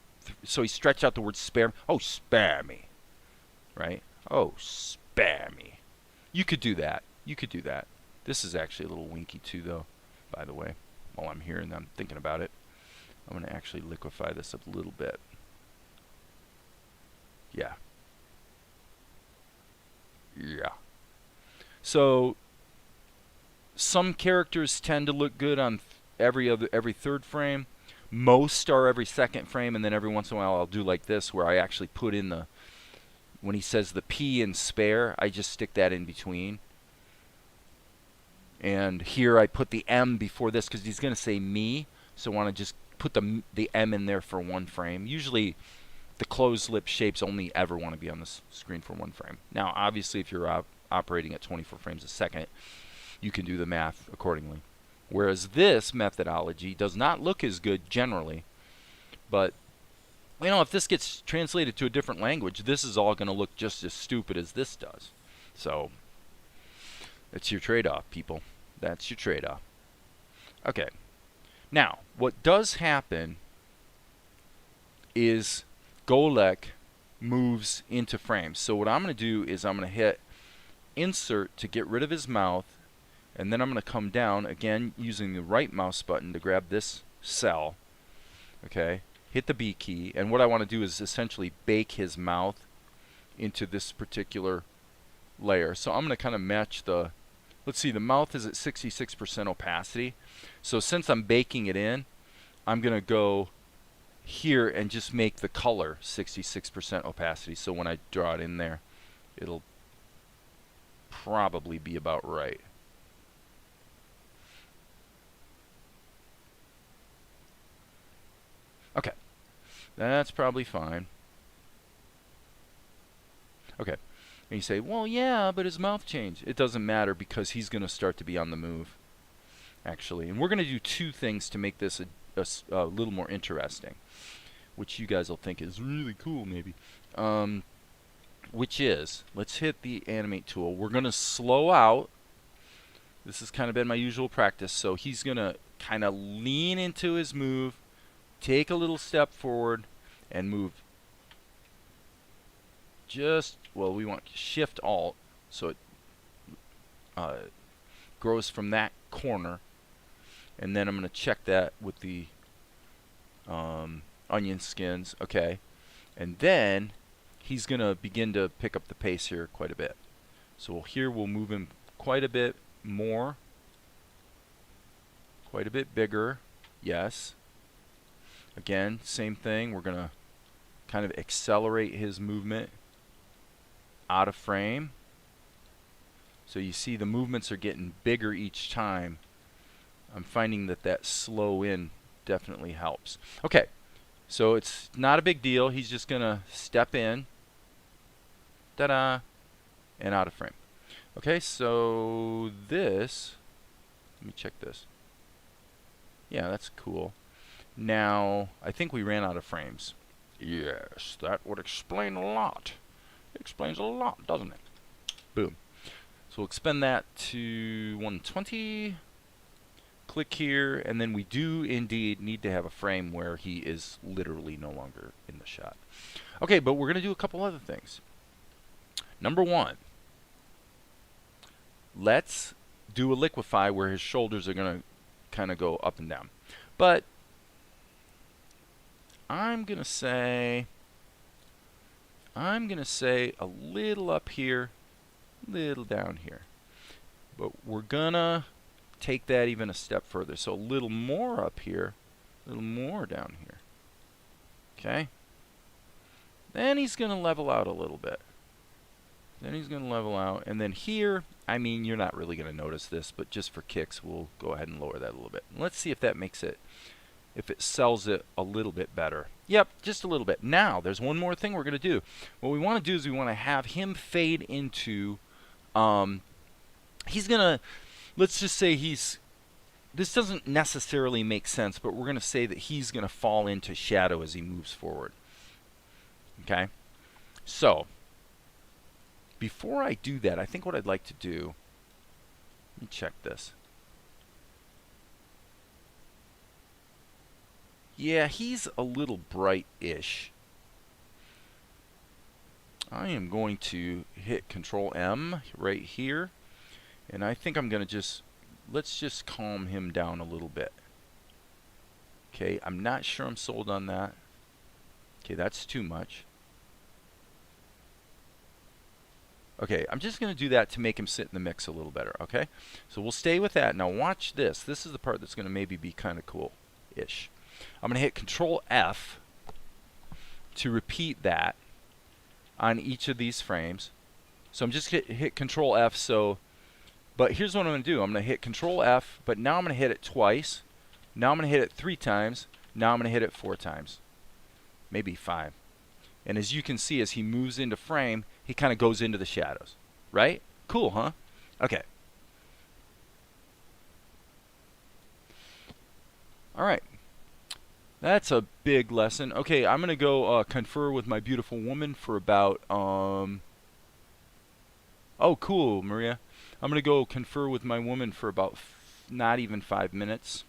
so he stretched out the word spare, oh, spare me, right? Oh, spare me. You could do that. You could do that. This is actually a little winky too, though, by the way. While I'm here and I'm thinking about it, I'm going to actually liquefy this a little bit. Yeah. Yeah. So some characters tend to look good on every 3rd frame. Most are every second frame, and then every once in a while I'll do like this where I actually put in the, when he says the P in spare, I just stick that in between. And here I put the M before this because he's going to say me, so I want to just put the M in there for one frame. Usually the closed lip shapes only ever want to be on the screen for one frame. Now obviously if you're operating at 24 frames a second, you can do the math accordingly. Whereas this methodology does not look as good generally, but you know, if this gets translated to a different language, this is all going to look just as stupid as this does. So it's your trade-off, people. That's your trade-off. Okay. Now, what does happen is Golek moves into frames. So what I'm going to do is I'm going to hit Insert to get rid of his mouth, and then I'm going to come down, again, using the right mouse button to grab this cell. Okay. Hit the B key, and what I want to do is essentially bake his mouth into this particular layer. So I'm going to kind of match the, let's see, the mouth is at 66% opacity. So since I'm baking it in, I'm going to go here and just make the color 66% opacity. So when I draw it in there, it'll probably be about right. Okay, that's probably fine. Okay, and you say, well, yeah, but his mouth changed. It doesn't matter because he's going to start to be on the move, actually. And we're going to do two things to make this a little more interesting, which you guys will think is really cool, maybe. Which is, let's hit the animate tool. We're going to slow out. This has kind of been my usual practice. So he's going to kind of lean into his move, take a little step forward, and move just, well, we want Shift Alt, so it grows from that corner. And then I'm going to check that with the onion skins. Okay. And then he's going to begin to pick up the pace here quite a bit. So here we'll move him quite a bit more. Quite a bit bigger. Yes. Again, same thing. We're going to kind of accelerate his movement out of frame. So you see the movements are getting bigger each time. I'm finding that that slow in definitely helps. Okay, so it's not a big deal. He's just going to step in. Ta-da! And out of frame. Okay, so this, let me check this. Yeah, that's cool. Now, I think we ran out of frames. Yes, that would explain a lot. It explains a lot, doesn't it? Boom. So we'll expand that to 120. Click here, and then we do indeed need to have a frame where he is literally no longer in the shot. Okay, but we're going to do a couple other things. Number one, let's do a liquefy where his shoulders are going to kind of go up and down. But I'm going to say a little up here, little down here. But we're going to take that even a step further. So a little more up here, a little more down here. Okay? Then he's going to level out a little bit. Then he's going to level out. And then here, I mean, you're not really going to notice this, but just for kicks, we'll go ahead and lower that a little bit. And let's see if that makes it, if it sells it a little bit better. Yep, just a little bit. Now, there's one more thing we're going to do. What we want to do is we want to have him fade into, he's going to, let's just say he's, this doesn't necessarily make sense, but we're going to say that he's going to fall into shadow as he moves forward. Okay? So, before I do that, I think what I'd like to do, let me check this. Yeah, he's a little bright-ish. I am going to hit Control M right here. And I think I'm going to just, let's just calm him down a little bit. Okay, I'm not sure I'm sold on that. Okay, that's too much. Okay, I'm just going to do that to make him sit in the mix a little better, okay? So we'll stay with that. Now watch this. This is the part that's going to maybe be kind of cool-ish. I'm going to hit Control F to repeat that on each of these frames. So I'm just hit Control F. So, but here's what I'm going to do. I'm going to hit Control F, but now I'm going to hit it twice. Now I'm going to hit it 3 times. Now I'm going to hit it 4 times, maybe 5. And as you can see, as he moves into frame, he kind of goes into the shadows, right? Cool, huh? Okay. All right. That's a big lesson. Okay, I'm going to go confer with my beautiful woman for about, oh, cool, Maria. I'm going to go confer with my woman for about not even 5 minutes.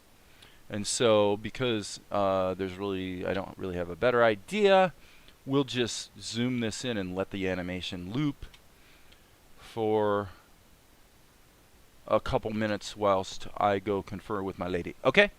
And so, because I don't really have a better idea, we'll just zoom this in and let the animation loop for a couple minutes whilst I go confer with my lady. Okay?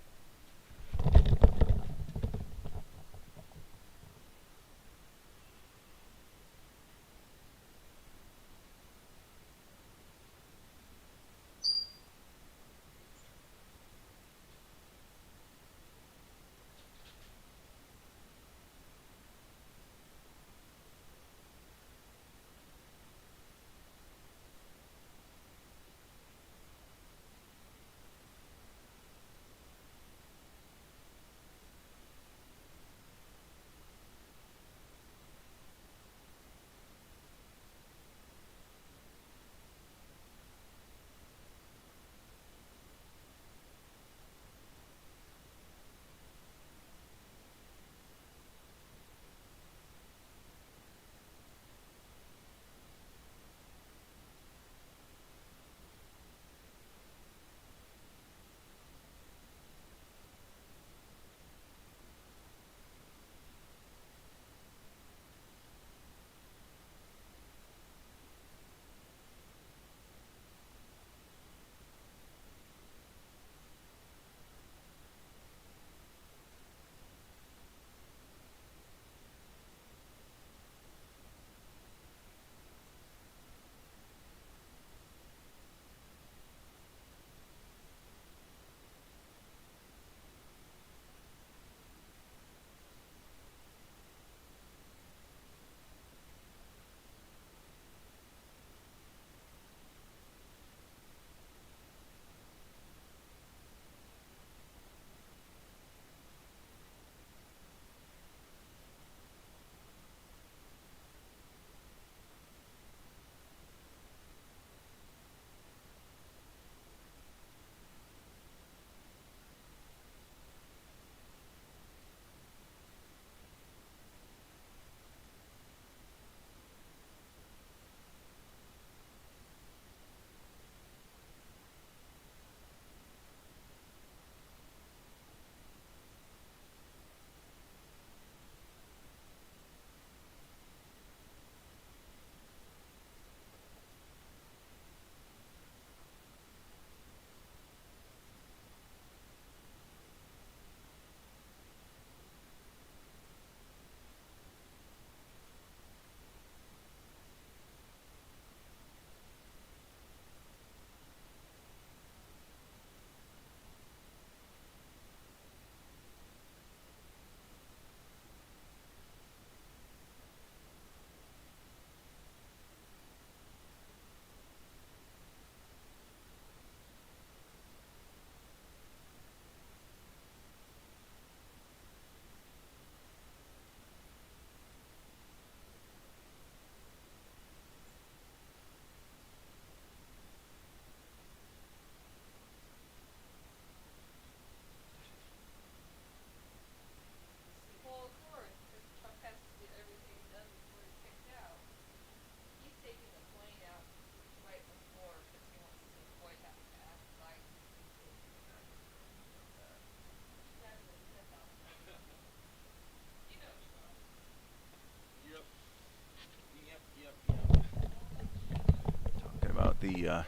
Talking about the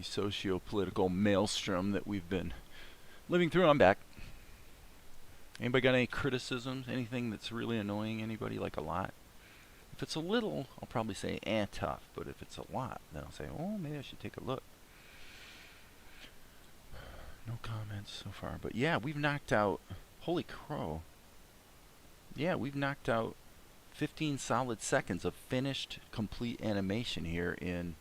socio-political maelstrom that we've been living through. I'm back. Anybody got any criticisms? Anything that's really annoying anybody, like a lot? If it's a little, I'll probably say, tough. But if it's a lot, then I'll say, oh, maybe I should take a look. No comments so far. But yeah, we've knocked out, holy crow. Yeah, we've knocked out 15 solid seconds of finished, complete animation here in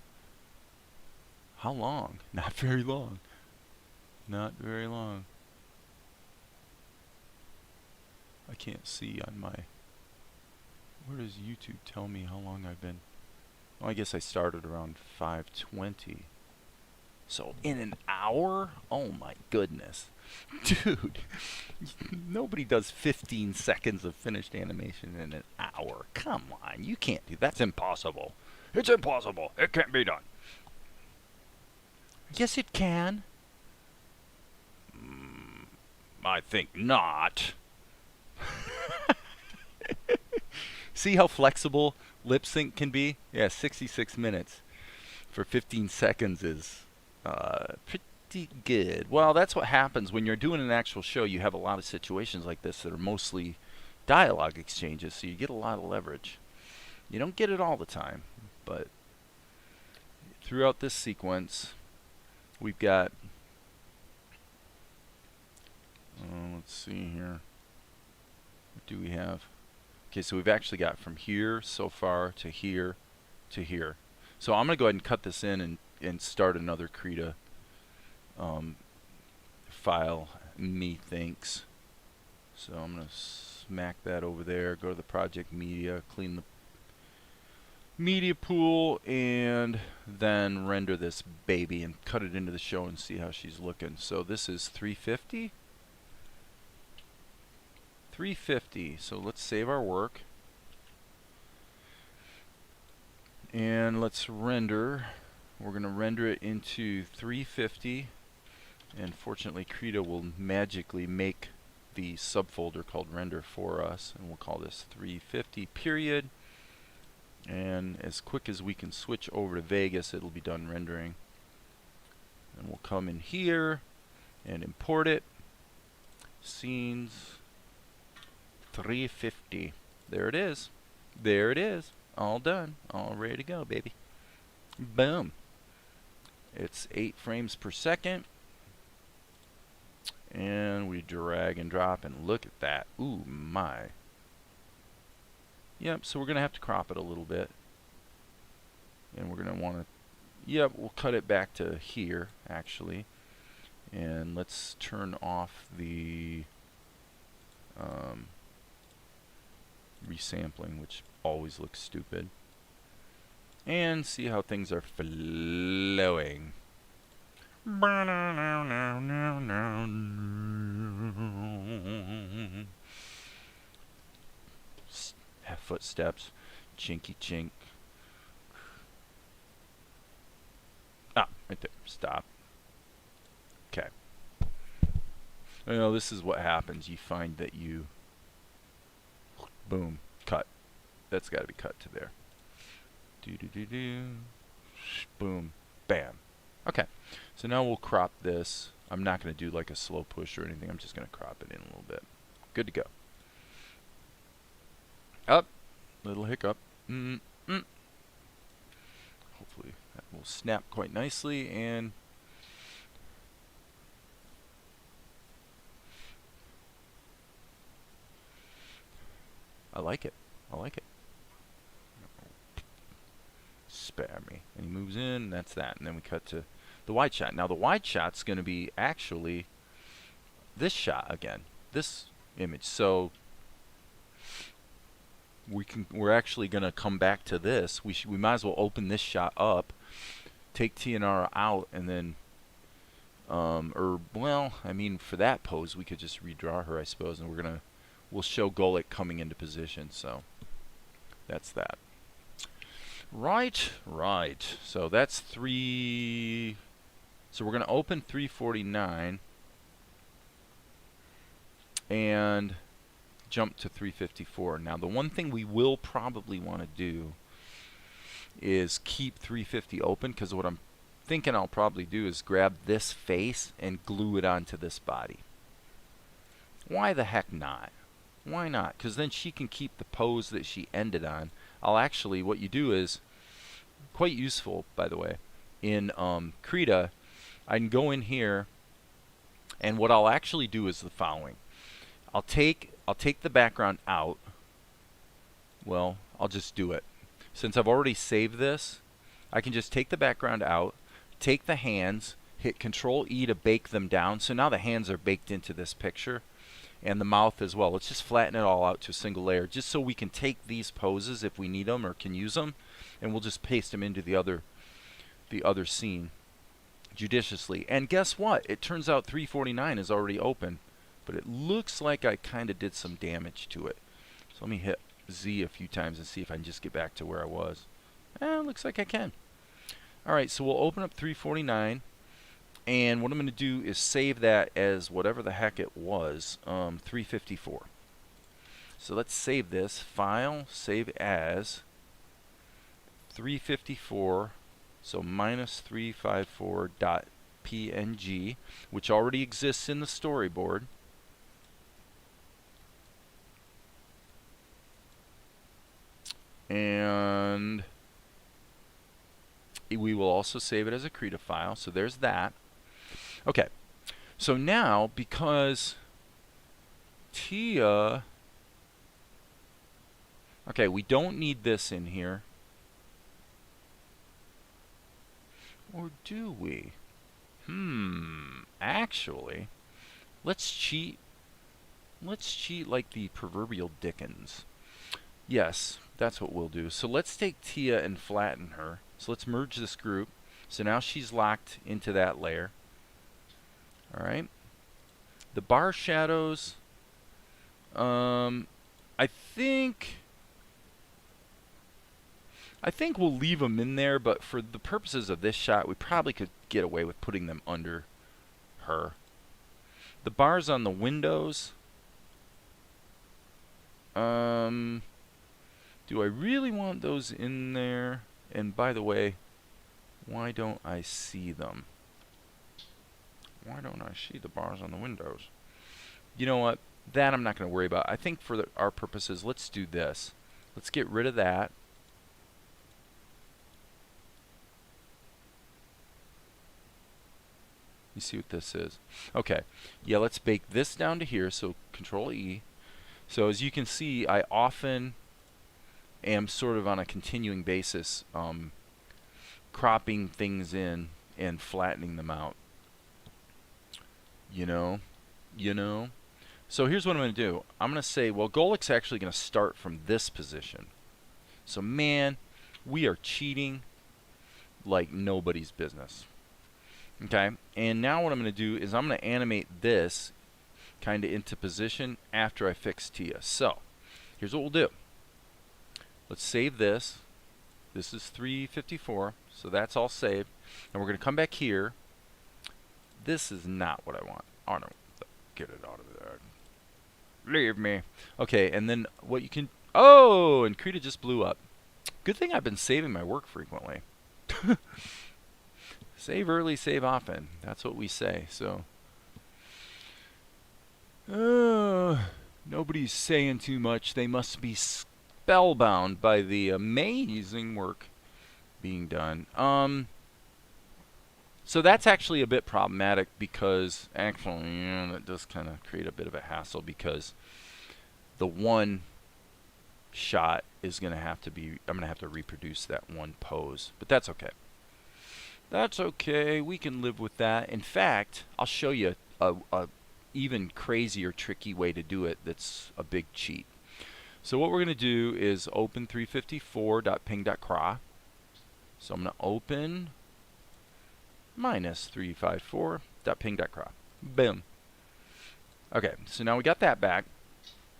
how long? Not very long. Not very long. I can't see on my... Where does YouTube tell me how long I've been? Oh, I guess I started around 5:20. So in an hour? Oh my goodness. Dude, nobody does 15 seconds of finished animation in an hour. Come on, you can't do that. That's impossible. It's impossible. It can't be done. Yes, it can. I think not. See how flexible lip sync can be? Yeah, 66 minutes for 15 seconds is pretty good. Well, that's what happens when you're doing an actual show. You have a lot of situations like this that are mostly dialogue exchanges, so you get a lot of leverage. You don't get it all the time, but throughout this sequence, we've got... let's see here. What do we have? Okay, so we've actually got from here so far to here to here. So I'm going to go ahead and cut this in and start another Krita file, methinks. So I'm going to smack that over there, go to the project media, clean the media pool, and then render this baby and cut it into the show and see how she's looking. So this is 350. 350. So let's save our work. And let's render. We're going to render it into 350. And fortunately, Krita will magically make the subfolder called render for us. And we'll call this 350 period. And as quick as we can switch over to Vegas, it'll be done rendering. And we'll come in here and import it. Scenes 350. There it is. There it is. All done. All ready to go, baby. Boom. It's 8 frames per second. And we drag and drop, and look at that. Ooh, my. Yep, so we're going to have to crop it a little bit. And we're going to want to... Yep, we'll cut it back to here, actually. And let's turn off the... resampling, which always looks stupid, and see how things are flowing. Have footsteps, chinky chink. Ah, right there. Stop. Okay. You know, this is what happens. You find that you... Boom. Cut. That's got to be cut to there. Do. Boom. Bam. Okay. So now we'll crop this. I'm not going to do like a slow push or anything. I'm just going to crop it in a little bit. Good to go. Up. Little hiccup. Hopefully that will snap quite nicely, and I like it. I like it. Spare me. And he moves in, and that's that. And then we cut to the wide shot. Now the wide shot's going to be actually this shot again. This image. So we're actually going to come back to this. We might as well open this shot up, take TNR out, and then well, I mean, for that pose we could just redraw her, I suppose, and we'll show Golik coming into position. So that's that. Right. So that's 3. So we're going to open 349 and jump to 354. Now the one thing we will probably want to do is keep 350 open, because what I'm thinking I'll probably do is grab this face and glue it onto this body. Why the heck not? Why not? Because then she can keep the pose that she ended on. I'll actually, what you do is quite useful, by the way. In Krita, I can go in here And what I'll actually do is the following. I'll take the background out. Well, I'll just do it. Since I've already saved this, I can just take the background out, take the hands, hit Control E to bake them down. So now the hands are baked into this picture, and the mouth as well. Let's just flatten it all out to a single layer, just so we can take these poses if we need them or can use them, and we'll just paste them into the other scene judiciously. And guess what? It turns out 349 is already open, but it looks like I kind of did some damage to it. So let me hit Z a few times and see if I can just get back to where I was. Looks like I can. Alright, so we'll open up 349, and what I'm going to do is save that as whatever the heck it was, 354. So let's save this. File, save as 354, so minus 354.png, which already exists in the storyboard. And we will also save it as a Krita file. So there's that. Okay. So now, because Tia... Okay, we don't need this in here. Or do we? Actually, let's cheat. Let's cheat like the proverbial Dickens. Yes, that's what we'll do. So let's take Tia and flatten her. So let's merge this group. So now she's locked into that layer. Alright. The bar shadows, I think we'll leave them in there, but for the purposes of this shot, we probably could get away with putting them under her. The bars on the windows, do I really want those in there? And by the way, why don't I see them? Why don't I see the bars on the windows? You know what? That I'm not going to worry about. I think for our purposes, let's do this. Let's get rid of that. You see what this is? Okay. Yeah, let's bake this down to here. So Control E. So as you can see, I often am sort of on a continuing basis cropping things in and flattening them out. You know. So here's what I'm going to do. I'm going to say, well, Golik's actually going to start from this position. So man, we are cheating like nobody's business. Okay, and now what I'm going to do is I'm going to animate this kind of into position after I fix Tia. So here's what we'll do. Let's save this. This is 354, so that's all saved. And we're going to come back here. This is not what I want. Oh no, get it out of there. Leave me. Okay, and then what you can... Oh, and Krita just blew up. Good thing I've been saving my work frequently. Save early, save often. That's what we say. So, nobody's saying too much. They must be spellbound by the amazing work being done. So that's actually a bit problematic because actually, that does kind of create a bit of a hassle because the one shot is going to have to be, I'm going to have to reproduce that one pose, but that's okay. That's okay. We can live with that. In fact, I'll show you a even crazier, tricky way to do it that's a big cheat. So what we're going to do is open 354.ping.cra. So I'm going to open minus 354.ping.cra. Boom. Okay, so now we got that back.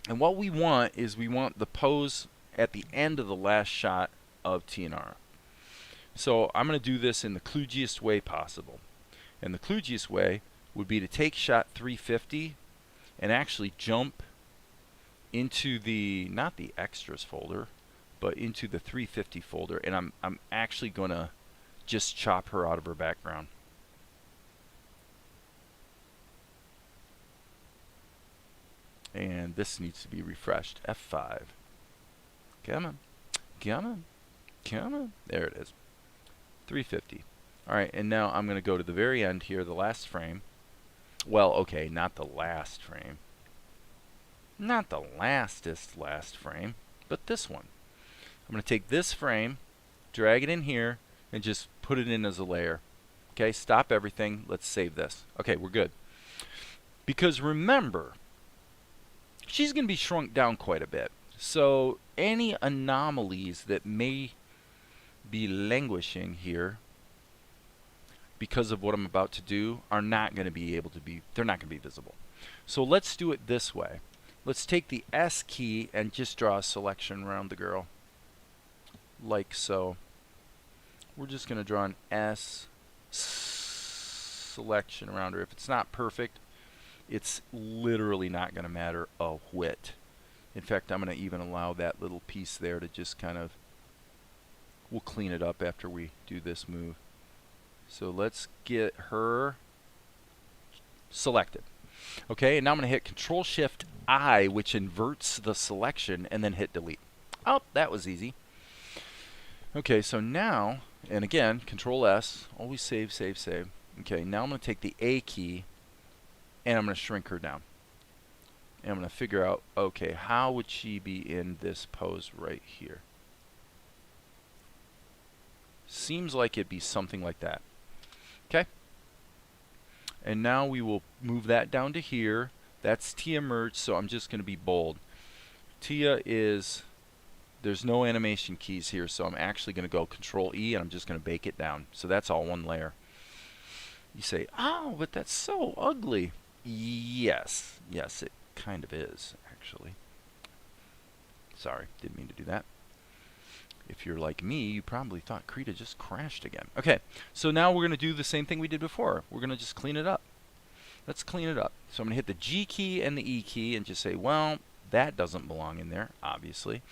And what we want is we want the pose at the end of the last shot of TNR. So I'm going to do this in the kludgiest way possible. And the kludgiest way would be to take shot 350 and actually jump into the, not the extras folder, but into the 350 folder. And I'm actually going to just chop her out of her background. And this needs to be refreshed. F5. Come on. Come on. Come on. There it is. 350. Alright, and now I'm going to go to the very end here, the last frame. Well, okay, not the last frame. Not the last frame, but this one. I'm going to take this frame, drag it in here, and just put it in as a layer. Okay, stop everything. Let's save this. Okay, we're good. Because remember, she's going to be shrunk down quite a bit. So any anomalies that may be languishing here because of what I'm about to do are not going to be able to be, they're not going to be visible. So let's do it this way. Let's take the S key and just draw a selection around the girl. Like so. We're just going to draw an S selection around her. If it's not perfect, it's literally not going to matter a whit. In fact, I'm going to even allow that little piece there to just kind of, we'll clean it up after we do this move. So let's get her selected. Okay, and now I'm going to hit Control-Shift-I, which inverts the selection, and then hit delete. Oh, that was easy. Okay, so now, and again, Control-S, always save, save, save. Okay, now I'm going to take the A key, and I'm going to shrink her down. And I'm going to figure out, okay, how would she be in this pose right here? Seems like it'd be something like that. Okay? And now we will move that down to here. That's Tia merged, so I'm just going to be bold. Tia is, there's no animation keys here, so I'm actually going to go Control-E, and I'm just going to bake it down. So that's all one layer. You say, oh, but that's so ugly. Yes. Yes, it kind of is, actually. Sorry, didn't mean to do that. If you're like me, you probably thought Krita just crashed again. Okay, so now we're going to do the same thing we did before. We're going to just clean it up. Let's clean it up. So I'm going to hit the G key and the E key and just say, well, that doesn't belong in there, obviously.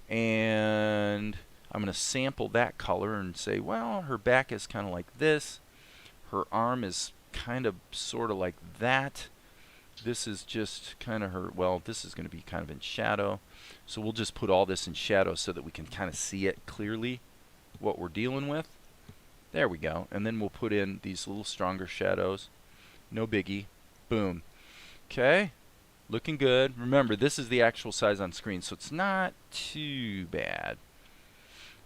And I'm going to sample that color and say, well, her back is kind of like this. Her arm is kind of sort of like that. This is just kind of her, well, this is going to be kind of in shadow. So we'll just put all this in shadow so that we can kind of see it clearly, what we're dealing with. There we go. And then we'll put in these little stronger shadows. No biggie. Boom. Okay. Looking good. Remember, this is the actual size on screen, so it's not too bad.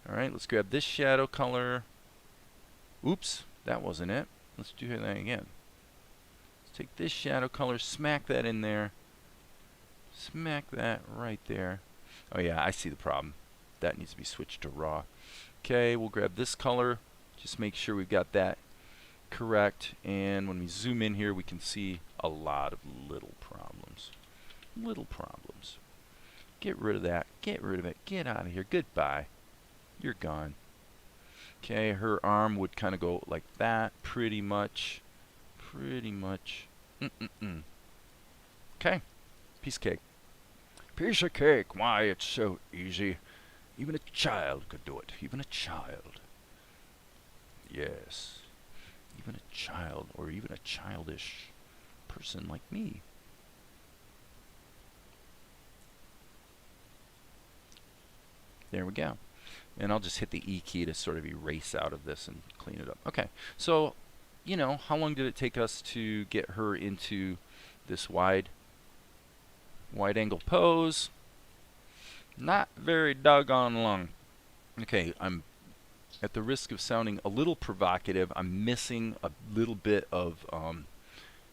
All right, let's grab this shadow color. Oops, that wasn't it. Let's do that again. Take this shadow color, smack that in there. Smack that right there. Oh yeah, I see the problem. That needs to be switched to raw. Okay, we'll grab this color. Just make sure we've got that correct. And when we zoom in here, we can see a lot of little problems. Little problems. Get rid of that. Get rid of it. Get out of here. Goodbye. You're gone. Okay, her arm would kind of go like that, pretty much. Pretty much. Okay. Piece of cake. Piece of cake. Why, it's so easy. Even a child could do it. Even a child. Yes. Even a child, or even a childish person like me. There we go. And I'll just hit the E key to sort of erase out of this and clean it up. Okay. So, you know, how long did it take us to get her into this wide angle pose? Not very doggone long. Okay, I'm at the risk of sounding a little provocative. I'm missing a little bit of,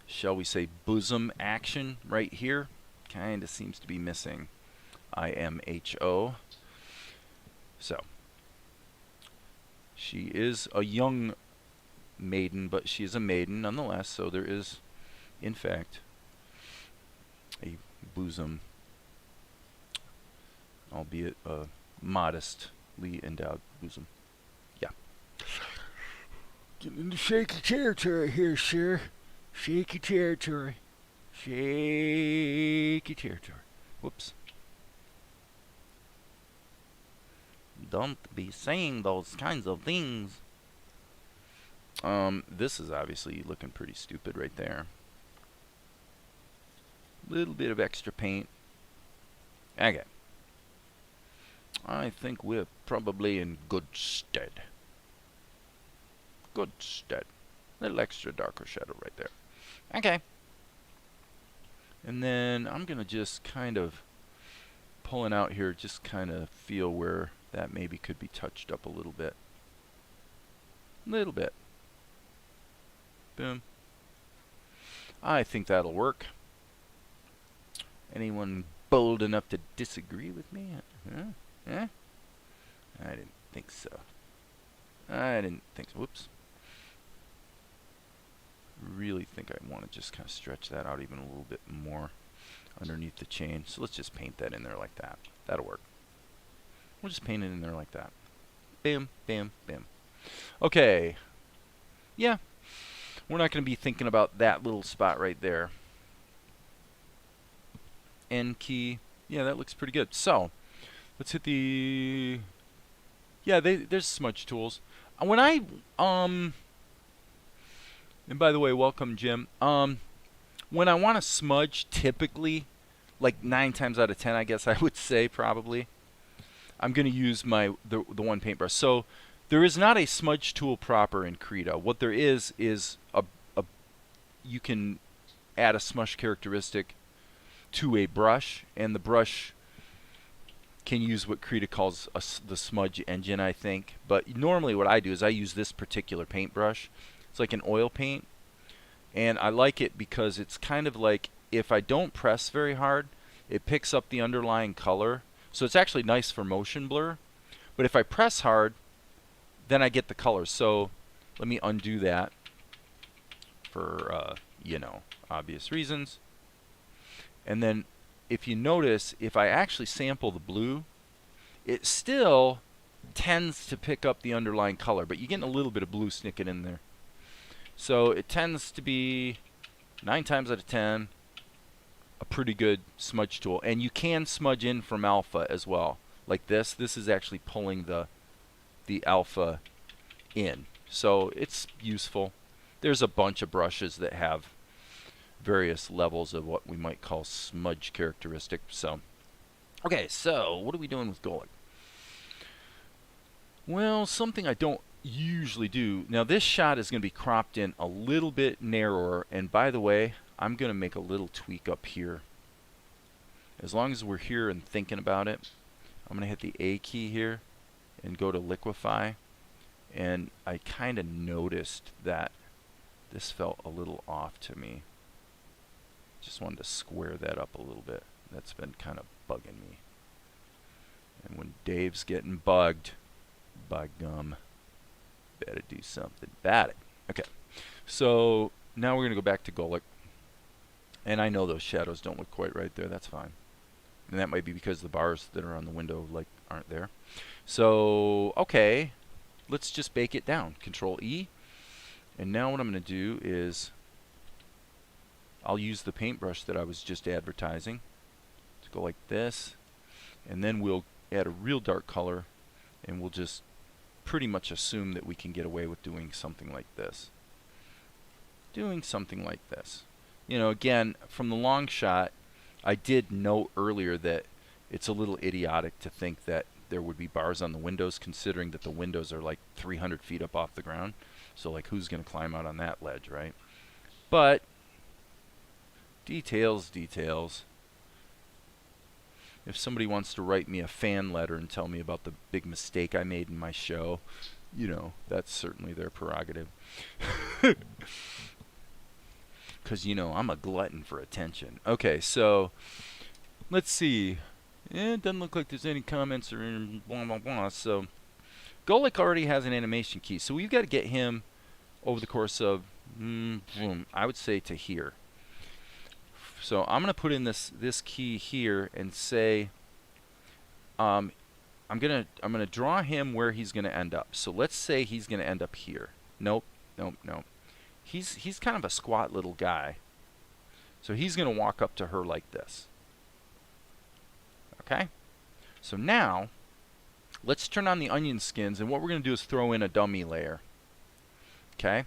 shall we say, bosom action right here. Kind of seems to be missing. IMHO. So, she is a young maiden, but she is a maiden nonetheless, so there is, in fact, a bosom, albeit a modestly endowed bosom. Yeah. Getting into shaky territory here, sir. Shaky territory. Shaky territory. Whoops. Don't be saying those kinds of things. This is obviously looking pretty stupid right there. Little bit of extra paint. Okay. I think we're probably in good stead. Good stead. Little extra darker shadow right there. Okay. And then I'm going to just kind of pulling out here, just kind of feel where that maybe could be touched up a little bit. Little bit. Boom. I think that'll work. Anyone bold enough to disagree with me? Huh? Huh? I didn't think so. I didn't think so. Whoops. Really think I want to just kind of stretch that out even a little bit more underneath the chain. So let's just paint that in there like that. That'll work. We'll just paint it in there like that. Bam, bam, bam. Okay. Yeah. We're not going to be thinking about that little spot right there. N key. Yeah, that looks pretty good. So, let's hit the... Yeah, there's smudge tools. When I... And by the way, welcome, Jim. When I want to smudge, typically, like 9 times out of 10, I guess I would say, probably, I'm going to use the one paintbrush. So, there is not a smudge tool proper in Krita. What there is a you can add a smudge characteristic to a brush, and the brush can use what Krita calls the smudge engine, I think. But normally what I do is I use this particular paintbrush. It's like an oil paint, and I like it because it's kind of like, if I don't press very hard, it picks up the underlying color. So it's actually nice for motion blur. But if I press hard, then I get the color. So let me undo that for, you know, obvious reasons. And then if you notice, if I actually sample the blue, it still tends to pick up the underlying color, but you're getting a little bit of blue sneaking in there. So it tends to be 9 times out of 10 a pretty good smudge tool. And you can smudge in from alpha as well. Like this. This is actually pulling the alpha in. So it's useful. There's a bunch of brushes that have various levels of what we might call smudge characteristic. So, okay, so what are we doing with Golik? Well, something I don't usually do. Now this shot is going to be cropped in a little bit narrower, and by the way, I'm going to make a little tweak up here. As long as we're here and thinking about it, I'm going to hit the A key here and go to liquefy, and I kind of noticed that this felt a little off to me. Just wanted to square that up a little bit. That's been kind of bugging me. And when Dave's getting bugged, by gum, better do something about it. Okay, so now we're going to go back to Golik. And I know those shadows don't look quite right there. That's fine. And that might be because the bars that are on the window like aren't there. So, okay, let's just bake it down. Control E. And now what I'm going to do is I'll use the paintbrush that I was just advertising to go like this, and then we'll add a real dark color, and we'll just pretty much assume that we can get away with doing something like this. Doing something like this. You know, again, from the long shot, I did note earlier that it's a little idiotic to think that there would be bars on the windows, considering that the windows are like 300 feet up off the ground. So like, who's going to climb out on that ledge, right? But details, details. If somebody wants to write me a fan letter and tell me about the big mistake I made in my show, you know, that's certainly their prerogative. Because, you know, I'm a glutton for attention. Okay, so let's see. It doesn't look like there's any comments or blah, blah, blah. So Golik already has an animation key. So we've got to get him over the course of, I would say, to here. So I'm going to put in this key here and say, I'm gonna draw him where he's going to end up. So let's say he's going to end up here. Nope, nope, nope. He's kind of a squat little guy. So he's going to walk up to her like this. Okay? So now, let's turn on the onion skins, and what we're going to do is throw in a dummy layer. Okay?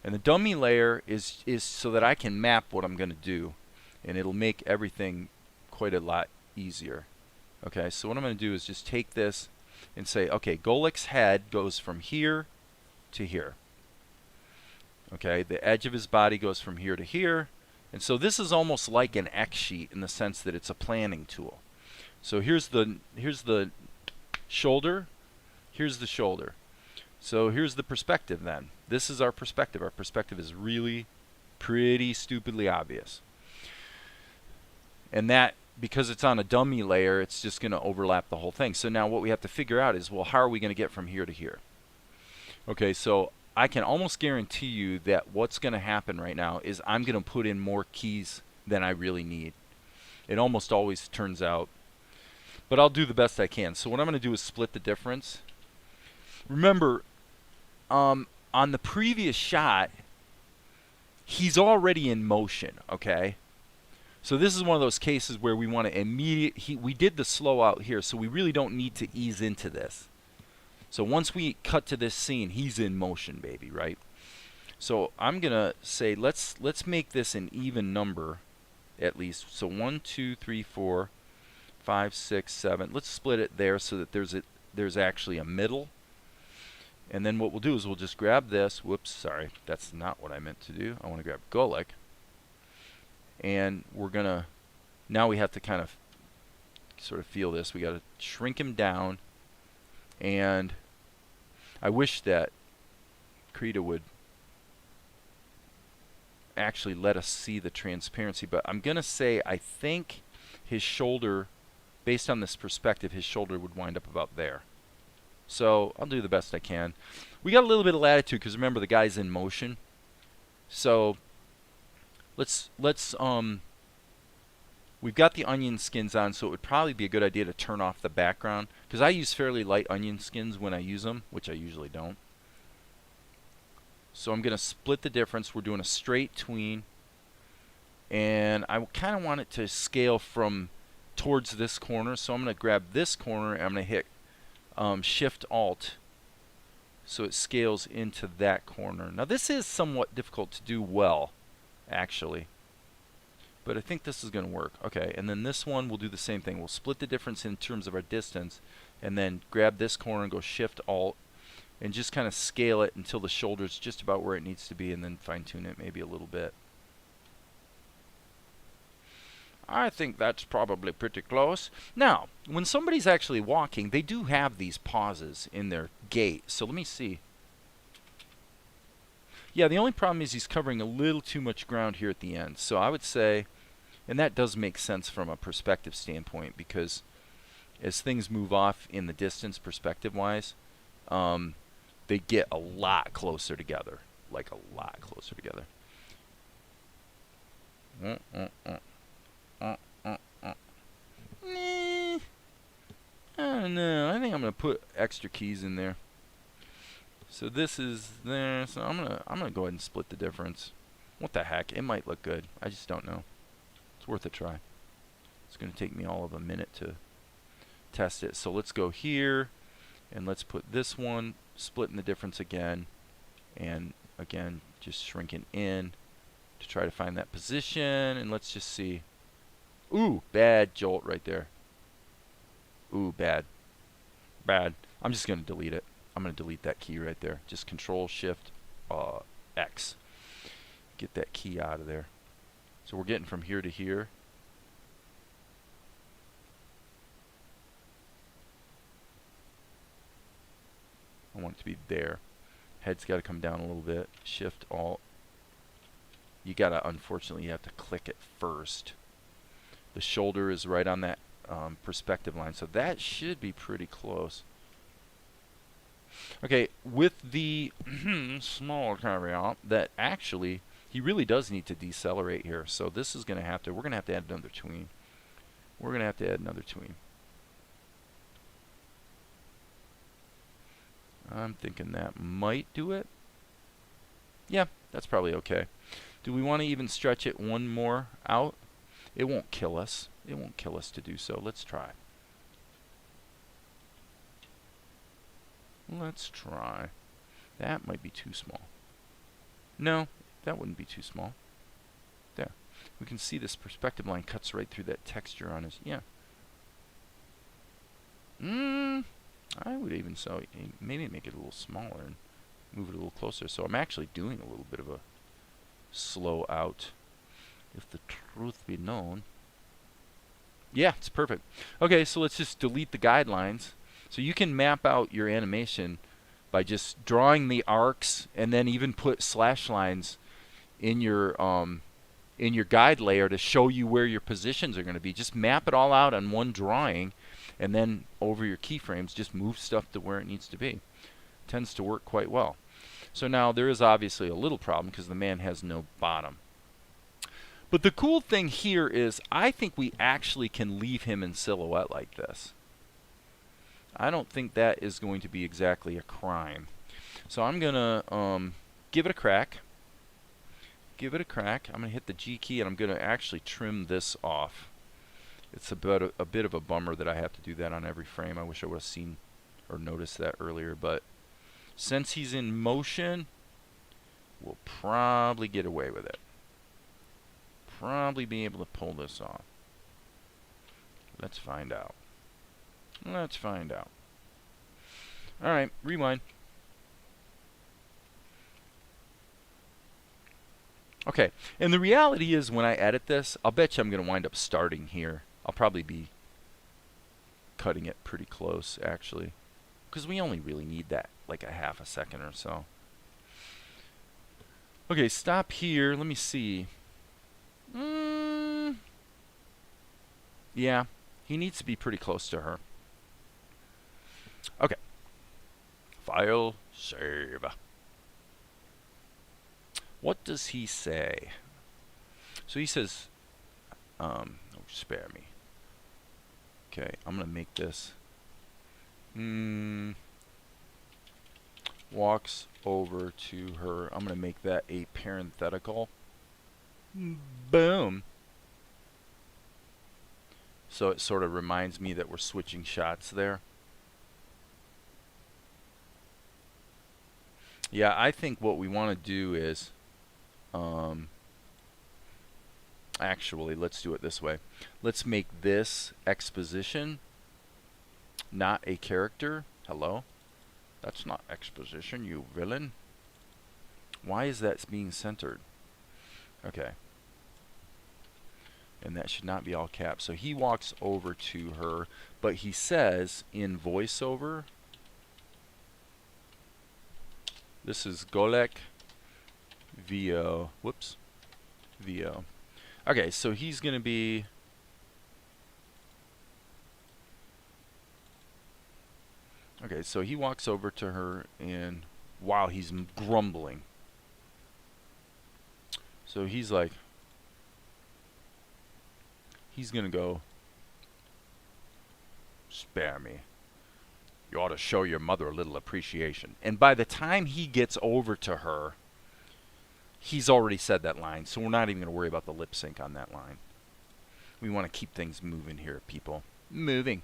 And the dummy layer is so that I can map what I'm going to do, and it'll make everything quite a lot easier. Okay, so what I'm going to do is just take this and say, okay, Golik's head goes from here to here. Okay, the edge of his body goes from here to here, And so this is almost like an X sheet in the sense that it's a planning tool. So here's the shoulder, here's the shoulder. So here's the perspective then. This is our perspective. Our perspective is really pretty stupidly obvious. And that, because it's on a dummy layer, it's just going to overlap the whole thing. So now what we have to figure out is, well, how are we going to get from here to here? Okay, so I can almost guarantee you that what's going to happen right now is I'm going to put in more keys than I really need. It almost always turns out. But I'll do the best I can. So what I'm going to do is split the difference. Remember, on the previous shot, he's already in motion, okay? So this is one of those cases where we want to we did the slow out here, so we really don't need to ease into this. So once we cut to this scene, he's in motion, baby, right? So I'm going to say, let's make this an even number, at least. So 1, 2, 3, 4, 5, 6, 7. Let's split it there so that there's actually a middle. And then what we'll do is we'll just grab this. Whoops, sorry. That's not what I meant to do. I want to grab Golek. And we're going to, now we have to kind of sort of feel this. We got to shrink him down. And I wish that Krita would actually let us see the transparency. But I'm going to say I think his shoulder, based on this perspective, his shoulder would wind up about there. So I'll do the best I can. We got a little bit of latitude because remember the guy's in motion. So let's we've got the onion skins on, so it would probably be a good idea to turn off the background because I use fairly light onion skins when I use them, which I usually don't. So I'm going to split the difference. We're doing a straight tween, and I kind of want it to scale from towards this corner. So I'm going to grab this corner and I'm going to hit Shift Alt so it scales into that corner. Now this is somewhat difficult to do well, actually, but I think this is going to work. Okay, and then this one we'll do the same thing. We'll split the difference in terms of our distance and then grab this corner and go Shift Alt and just kind of scale it until the shoulder's just about where it needs to be, and then fine tune it maybe a little bit. I think that's probably pretty close. Now, when somebody's actually walking, they do have these pauses in their gait. So let me see. Yeah, the only problem is he's covering a little too much ground here at the end. So I would say, and that does make sense from a perspective standpoint, because as things move off in the distance perspective-wise, they get a lot closer together. Like a lot closer together. I don't know. I think I'm gonna put extra keys in there. So this is there. So I'm gonna go ahead and split the difference. What the heck? It might look good. I just don't know. It's worth a try. It's gonna take me all of a minute to test it. So let's go here and let's put this one, splitting the difference again, and again just shrinking in to try to find that position. And let's just see. Ooh, bad jolt right there. Ooh, bad. Bad. I'm just going to delete it. I'm going to delete that key right there. Just Control Shift X. Get that key out of there. So we're getting from here to here. I want it to be there. Head's got to come down a little bit. Shift Alt. You got to, unfortunately, you have to click it first. The shoulder is right on that perspective line, so that should be pretty close. Okay, with the small caveat that actually he really does need to decelerate here, so this is going to have to, we're going to have to add another tween. We're going to have to add another tween. I'm thinking that might do it. Yeah, that's probably okay. Do we want to even stretch it one more out? It won't kill us. It won't kill us to do so. Let's try. Let's try. That might be too small. No, that wouldn't be too small. There. We can see this perspective line cuts right through that texture on his... Yeah. I would even so maybe make it a little smaller and move it a little closer. So I'm actually doing a little bit of a slow out. if the truth be known. Yeah, it's perfect. Okay, so let's just delete the guidelines. So you can map out your animation by just drawing the arcs and then even put slash lines in your guide layer to show you where your positions are going to be. Just map it all out on one drawing, and then over your keyframes just move stuff to where it needs to be. Tends to work quite well. So now there is obviously a little problem because the man has no bottom. But the cool thing here is I think we actually can leave him in silhouette like this. I don't think that is going to be exactly a crime. So I'm going to give it a crack. Give it a crack. I'm going to hit the G key and I'm going to actually trim this off. It's a bit of a bummer that I have to do that on every frame. I wish I would have seen or noticed that earlier, but since he's in motion, we'll probably get away with it. Probably be able to pull this off. Let's find out. Let's find out. Alright, rewind. Okay, and the reality is when I edit this, I'll bet you I'm going to wind up starting here. I'll probably be cutting it pretty close, actually, because we only really need that, like a half a second or so. Okay, stop here. Let me see. Yeah, he needs to be pretty close to her. Okay. File, save. What does he say? So he says, oh, spare me. Okay, I'm going to make this. Walks over to her. I'm going to make that a parenthetical. Boom. So it sort of reminds me that we're switching shots there. Yeah, I think what we want to do is, actually, let's do it this way. Let's make this exposition not a character. Hello? That's not exposition, you villain. Why is that being centered? Okay. And that should not be all caps. So he walks over to her, but he says in voiceover, this is Golek VO. Whoops. VO. Okay, so he's going to be... Okay, so he walks over to her and, wow, he's grumbling. So he's like... He's going to go, spare me. You ought to show your mother a little appreciation. And by the time he gets over to her, he's already said that line. So we're not even going to worry about the lip sync on that line. We want to keep things moving here, people. Moving.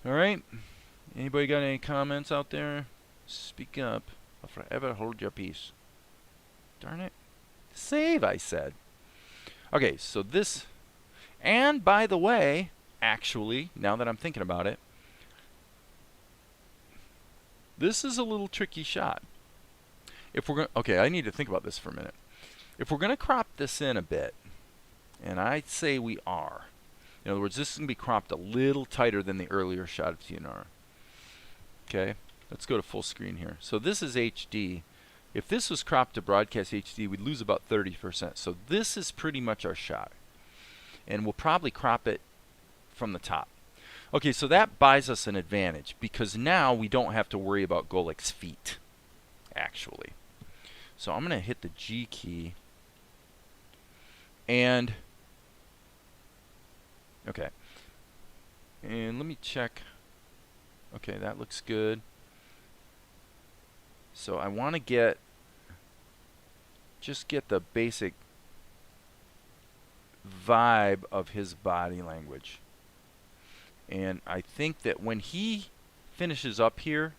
All right. Anybody got any comments out there? Speak up. I'll forever hold your peace. Darn it. Save, I said. Okay, so this... And by the way, actually, now that I'm thinking about it, this is a little tricky shot. If we're going, okay, I need to think about this for a minute. If we're going to crop this in a bit, and I'd say we are. In other words, this is going to be cropped a little tighter than the earlier shot of TNR. Okay, let's go to full screen here. So this is HD. If this was cropped to broadcast HD, we'd lose about 30%. So this is pretty much our shot. And we'll probably crop it from the top. Okay, so that buys us an advantage because now we don't have to worry about Golek's feet, actually. So I'm going to hit the G key. And, okay. And let me check. Okay, that looks good. So I want to just get the basic vibe of his body language. And I think that when he finishes up here,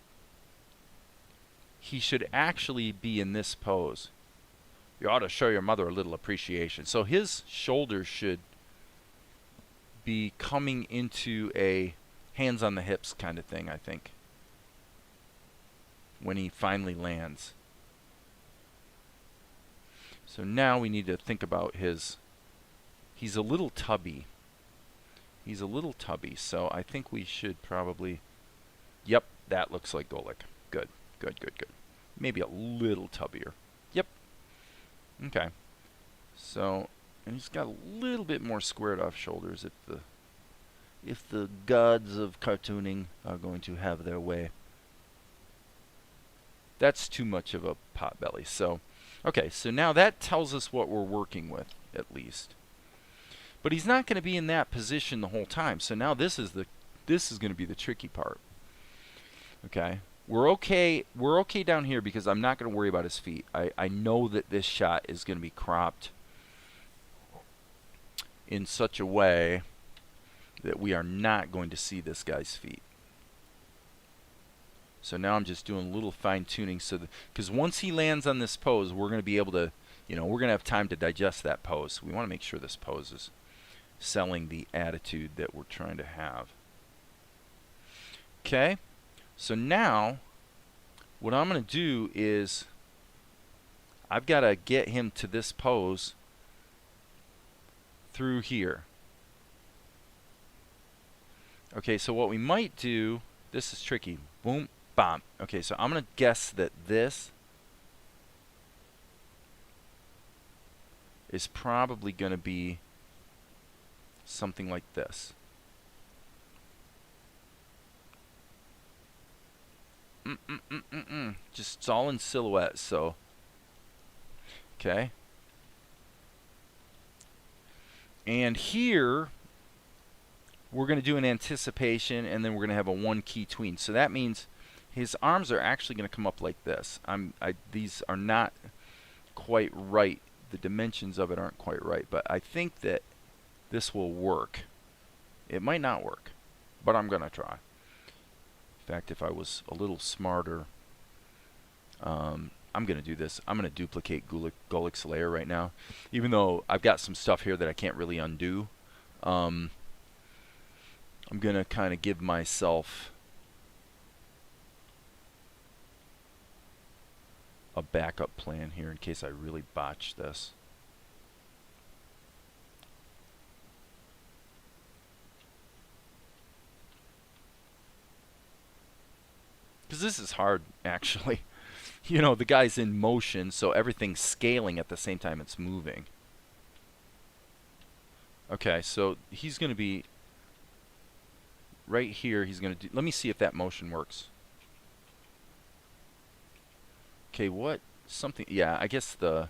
he should actually be in this pose. You ought to show your mother a little appreciation. So his shoulders should be coming into a hands on the hips kind of thing, I think, when he finally lands. So now we need to think about his he's a little tubby. He's a little tubby, so I think we should probably... Yep, that looks like Golik. Good, good, good, good. Maybe a little tubbier. Yep. Okay. So, and he's got a little bit more squared off shoulders if the gods of cartooning are going to have their way. That's too much of a potbelly. So, okay, so now that tells us what we're working with, at least. But he's not going to be in that position the whole time. So now this is going to be the tricky part. Okay. We're okay down here because I'm not going to worry about his feet. I know that this shot is going to be cropped in such a way that we are not going to see this guy's feet. So now I'm just doing a little fine tuning so that, because once he lands on this pose, we're going to be able to, we're going to have time to digest that pose. We want to make sure this pose is selling the attitude that we're trying to have. Okay, so now what I'm going to do is I've got to get him to this pose through here. Okay, so what we might do, this is tricky. Boom, bam. Okay, so I'm going to guess that this is probably going to be something like this. Just it's all in silhouette, so okay. And here we're going to do an anticipation, and then we're going to have a one key tween. So that means his arms are actually going to come up like this. These are not quite right. The dimensions of it aren't quite right, but I think that this will work. It might not work, but I'm going to try. In fact, if I was a little smarter, I'm going to do this. I'm going to duplicate Golik's layer right now, even though I've got some stuff here that I can't really undo. I'm going to kind of give myself a backup plan here in case I really botch this. Because this is hard, actually. The guy's in motion, so everything's scaling at the same time it's moving. Okay, so he's going to be right here. He's going to do... Let me see if that motion works. Okay, what? Something... Yeah, I guess the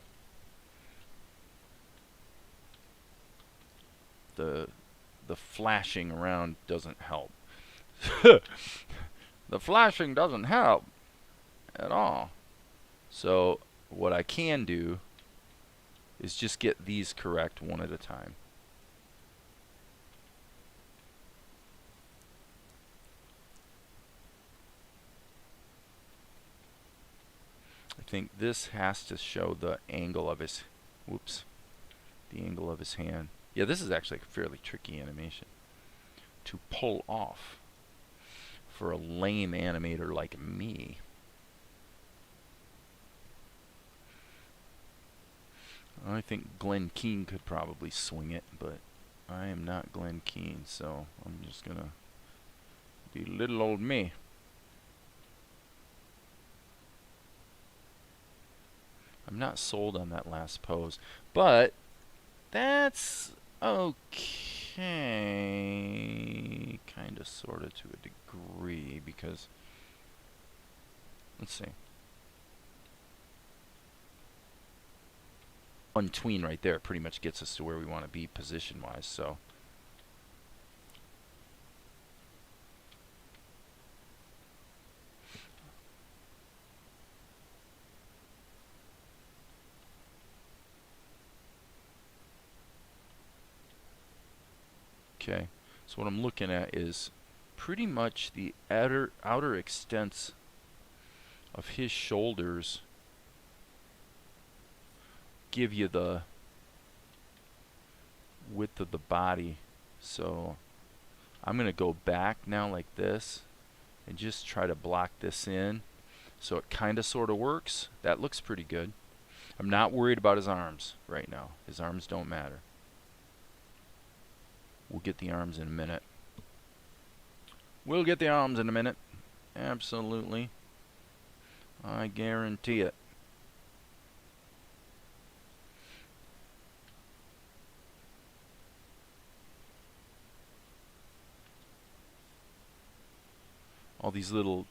flashing around doesn't help. The flashing doesn't help at all. So what I can do is just get these correct one at a time. I think this has to show the angle of his, the angle of his hand. Yeah, this is actually a fairly tricky animation to pull off for a lame animator like me. I think Glenn Keane could probably swing it, but I am not Glenn Keane, so I'm just gonna be little old me. I'm not sold on that last pose, but that's okay, kinda sorta to a degree, because let's see. Untween right there pretty much gets us to where we want to be position wise, so okay, so what I'm looking at is pretty much the outer extents of his shoulders give you the width of the body. So I'm going to go back now like this and just try to block this in so it kind of sort of works. That looks pretty good. I'm not worried about his arms right now. His arms don't matter. We'll get the arms in a minute. We'll get the arms in a minute. Absolutely. I guarantee it. All these little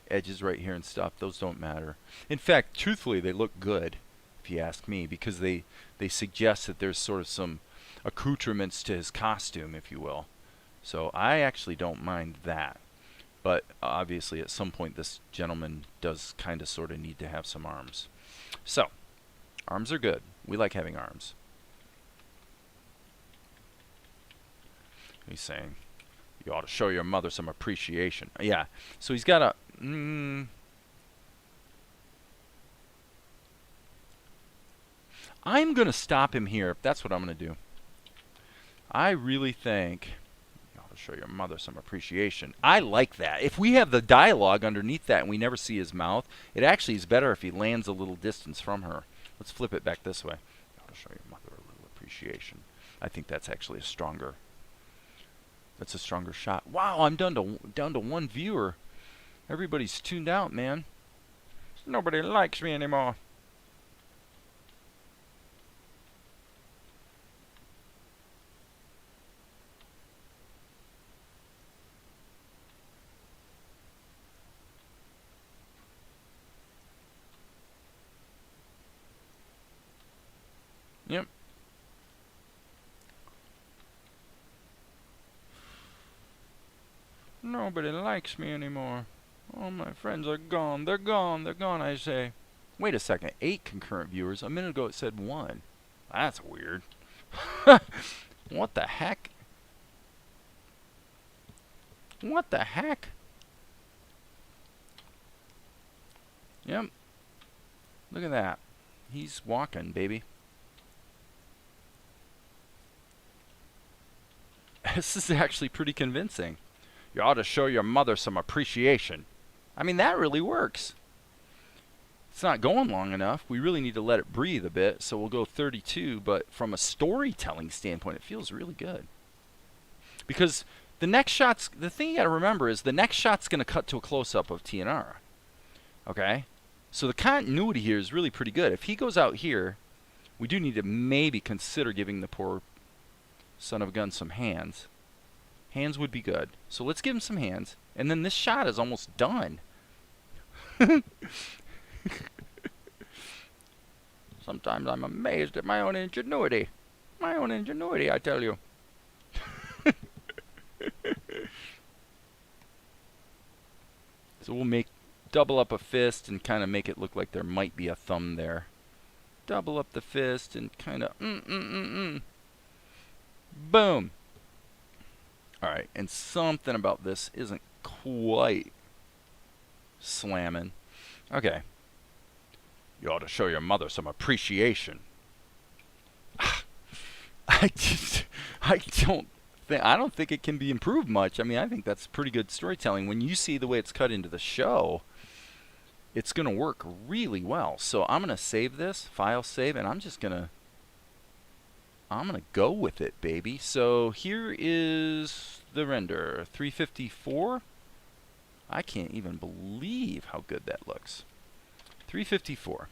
edges right here and stuff, those don't matter. In fact, truthfully, they look good, if you ask me, because they suggest that there's sort of some accoutrements to his costume, if you will. So I actually don't mind that. But obviously at some point this gentleman does kind of sort of need to have some arms. So, arms are good. We like having arms. He's saying, you ought to show your mother some appreciation. Yeah, so he's got a... I'm going to stop him here. That's what I'm going to do. I really think... show your mother some appreciation. I like that. If we have the dialogue underneath that and we never see his mouth, it actually is better if he lands a little distance from her. Let's flip it back this way. I'll show your mother a little appreciation. I think that's actually a stronger. That's a stronger shot. Wow, I'm down to one viewer. Everybody's tuned out, man. Nobody likes me anymore. Yep. Nobody likes me anymore. All my friends are gone. They're gone. They're gone, I say. Wait a second. 8 concurrent viewers. A minute ago it said 1. That's weird. What the heck? What the heck? Yep. Look at that. He's walking, baby. This is actually pretty convincing. You ought to show your mother some appreciation. I mean, that really works. It's not going long enough. We really need to let it breathe a bit, so we'll go 32, but from a storytelling standpoint, it feels really good. Because the next shot's, the thing you gotta remember is the next shot's gonna cut to a close-up of Tianara. Okay? So the continuity here is really pretty good. If he goes out here, we do need to maybe consider giving the poor son of a gun some hands. Hands would be good. So let's give him some hands. And then this shot is almost done. Sometimes I'm amazed at my own ingenuity. My own ingenuity, I tell you. So we'll double up a fist and kind of make it look like there might be a thumb there. Double up the fist and kind of boom. Alright, and something about this isn't quite slamming. Okay. You ought to show your mother some appreciation. I don't think it can be improved much. I mean, I think that's pretty good storytelling. When you see the way it's cut into the show, it's going to work really well. So I'm going to save this, file save, and I'm going to go with it, baby. So here is the render, 354. I can't even believe how good that looks. 354.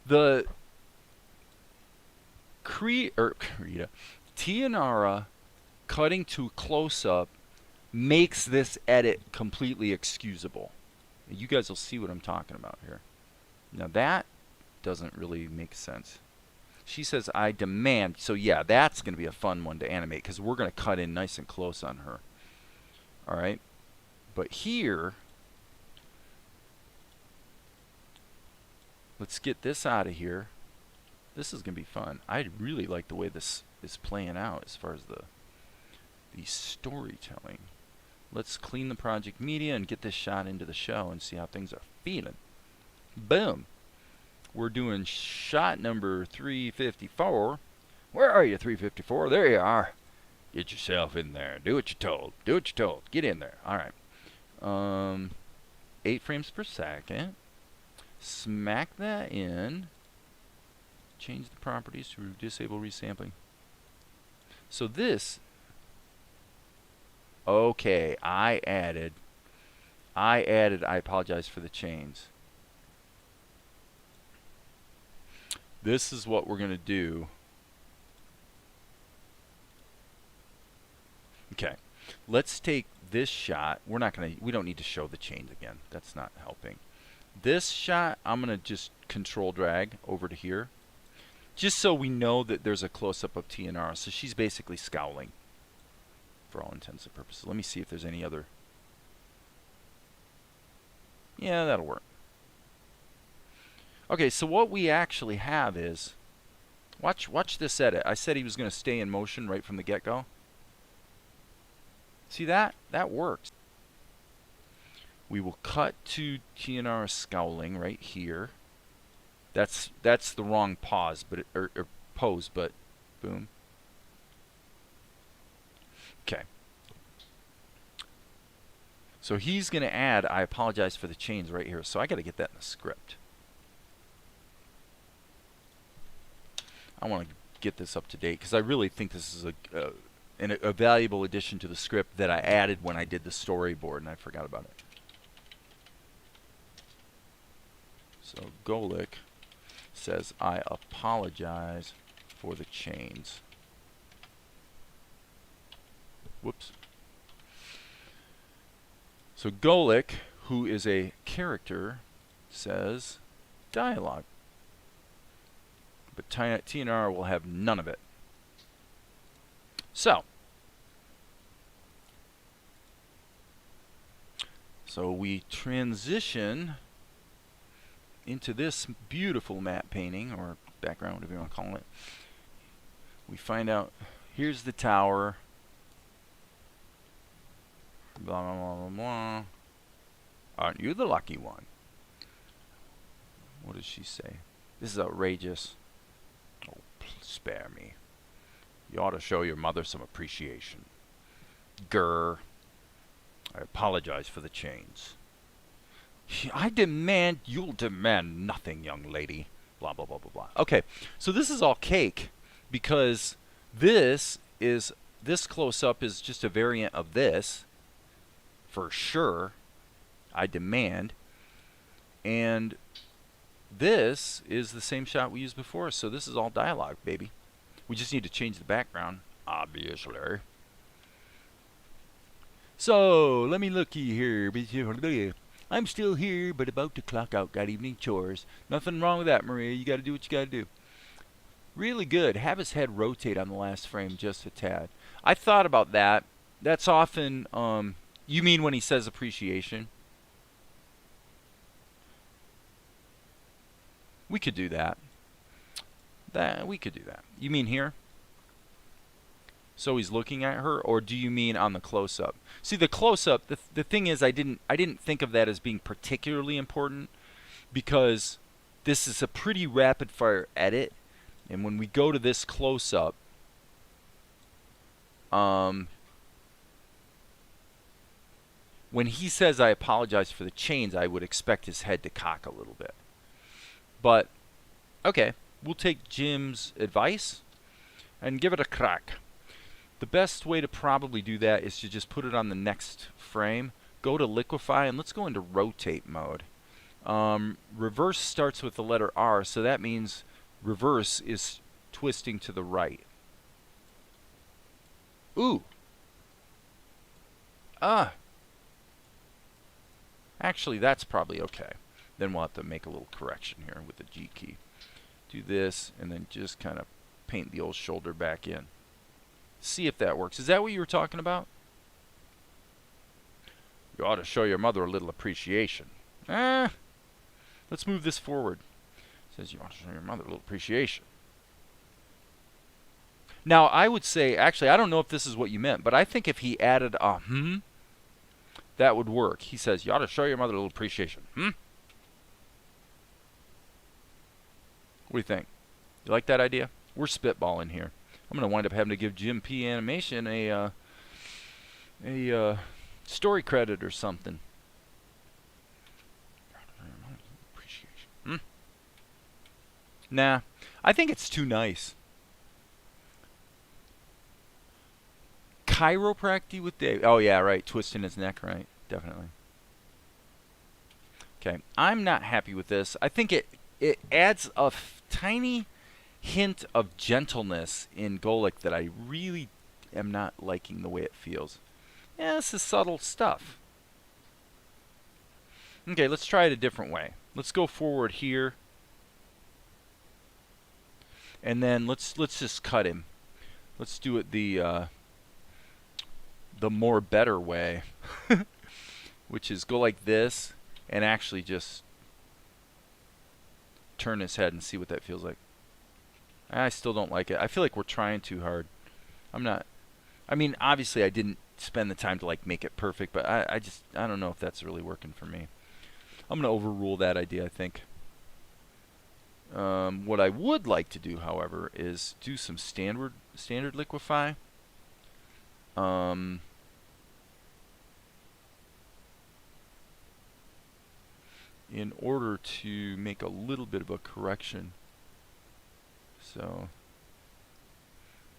The Krita, Tianara cutting to close-up makes this edit completely excusable. You guys will see what I'm talking about here. Now that doesn't really make sense. She says, I demand. So yeah, that's going to be a fun one to animate because we're going to cut in nice and close on her. Alright? But here, let's get this out of here. This is going to be fun. I really like the way this is playing out as far as the storytelling. Let's clean the project media and get this shot into the show and see how things are feeling. Boom. We're doing shot number 354. Where are you, 354? There you are. Get yourself in there. Do what you're told. Do what you're told. Get in there. All right. 8 frames per second. Smack that in. change the properties to disable resampling. So this, okay, I apologize for the chains. This is what we're going to do. Okay, let's take this shot. We don't need to show the chains again. That's not helping. This shot, I'm going to just control drag over to here, just so we know that there's a close-up of TNR. So she's basically scowling for all intents and purposes. Let me see if there's any other. Yeah, that'll work. Okay, so what we actually have is, watch this edit. I said he was going to stay in motion right from the get-go. See that? That works. We will cut to TNR scowling right here. That's the wrong pause, but or pose, but boom. Okay. So he's going to add, I apologize for the chains right here. So I got to get that in the script. I want to get this up to date because I really think this is a valuable addition to the script that I added when I did the storyboard, and I forgot about it. So Golik says, I apologize for the chains. Whoops. So Golik, who is a character, says dialogue. But TNR will have none of it. So we transition into this beautiful matte painting, or background, whatever you want to call it. We find out, here's the tower. Blah, blah, blah, blah, blah. Aren't you the lucky one? What does she say? This is outrageous. Oh, spare me. You ought to show your mother some appreciation. Grr. I apologize for the chains. I demand, you'll demand nothing, young lady. Blah, blah, blah, blah, blah. Okay, so this is all cake because this close-up is just a variant of this, for sure. I demand. And this is the same shot we used before, so this is all dialogue, baby. We just need to change the background, obviously. So, let me looky here. I'm still here, but about to clock out. Got evening chores. Nothing wrong with that, Maria. You got to do what you got to do. Really good. Have his head rotate on the last frame just a tad. I thought about that. That's often, you mean when he says appreciation? We could do that. We could do that. You mean here? So he's looking at her, or do you mean on the close-up? See, the close-up, the thing is, I didn't think of that as being particularly important because this is a pretty rapid-fire edit, and when we go to this close-up, when he says, I apologize for the chains, I would expect his head to cock a little bit. But, okay, we'll take Jim's advice and give it a crack. The best way to probably do that is to just put it on the next frame, go to liquefy, and let's go into rotate mode. Reverse starts with the letter R, so that means reverse is twisting to the right. Ooh. Actually, that's probably okay. Then we'll have to make a little correction here with the G key. Do this, and then just kind of paint the old shoulder back in. See if that works. Is that what you were talking about? You ought to show your mother a little appreciation. Let's move this forward. It says you ought to show your mother a little appreciation. Now, I would say, actually, I don't know if this is what you meant, but I think if he added a that would work. He says, you ought to show your mother a little appreciation. What do you think? You like that idea? We're spitballing here. I'm going to wind up having to give Jim P. Animation a story credit or something. Nah, I think it's too nice. Chiropractic with Dave. Oh yeah, right. Twisting his neck, right? Definitely. Okay, I'm not happy with this. I think it adds a tiny hint of gentleness in Golic that I really am not liking the way it feels. Yeah, this is subtle stuff. Okay, let's try it a different way. Let's go forward here, and then let's just cut him. Let's do it the more better way, which is go like this and actually just turn his head and see what that feels like. I still don't like it. I feel like we're trying too hard. I mean, obviously I didn't spend the time to like make it perfect, but I don't know if that's really working for me. I'm going to overrule that idea, I think. What I would like to do, however, is do some standard liquify. In order to make a little bit of a correction. So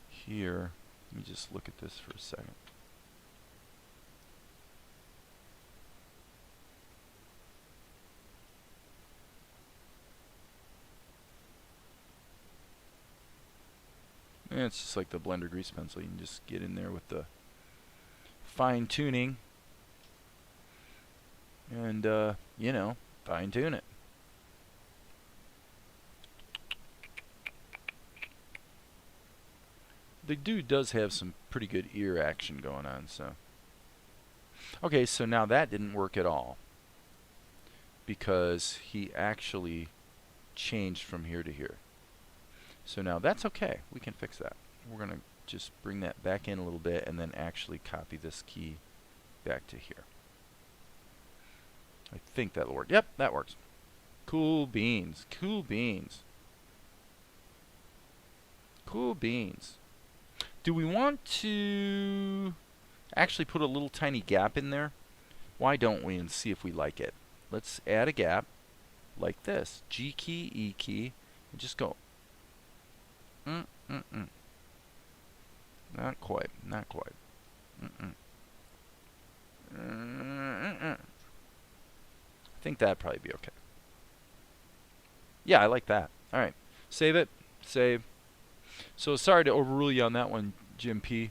here, let me just look at this for a second. And it's just like the Blender grease pencil. You can just get in there with the fine tuning and you know, fine tune it. The dude does have some pretty good ear action going on, so. Okay, so now that didn't work at all, because he actually changed from here to here. So now that's okay. We can fix that. We're going to just bring that back in a little bit and then actually copy this key back to here. I think that'll work. Yep, that works. Cool beans. Cool beans. Cool beans. Do we want to actually put a little tiny gap in there? Why don't we, and see if we like it? Let's add a gap like this. G key, E key, and just go. Not quite. Not quite. I think that'd probably be okay. Yeah, I like that. All right. Save it. Save. So sorry to overrule you on that one, Jim P.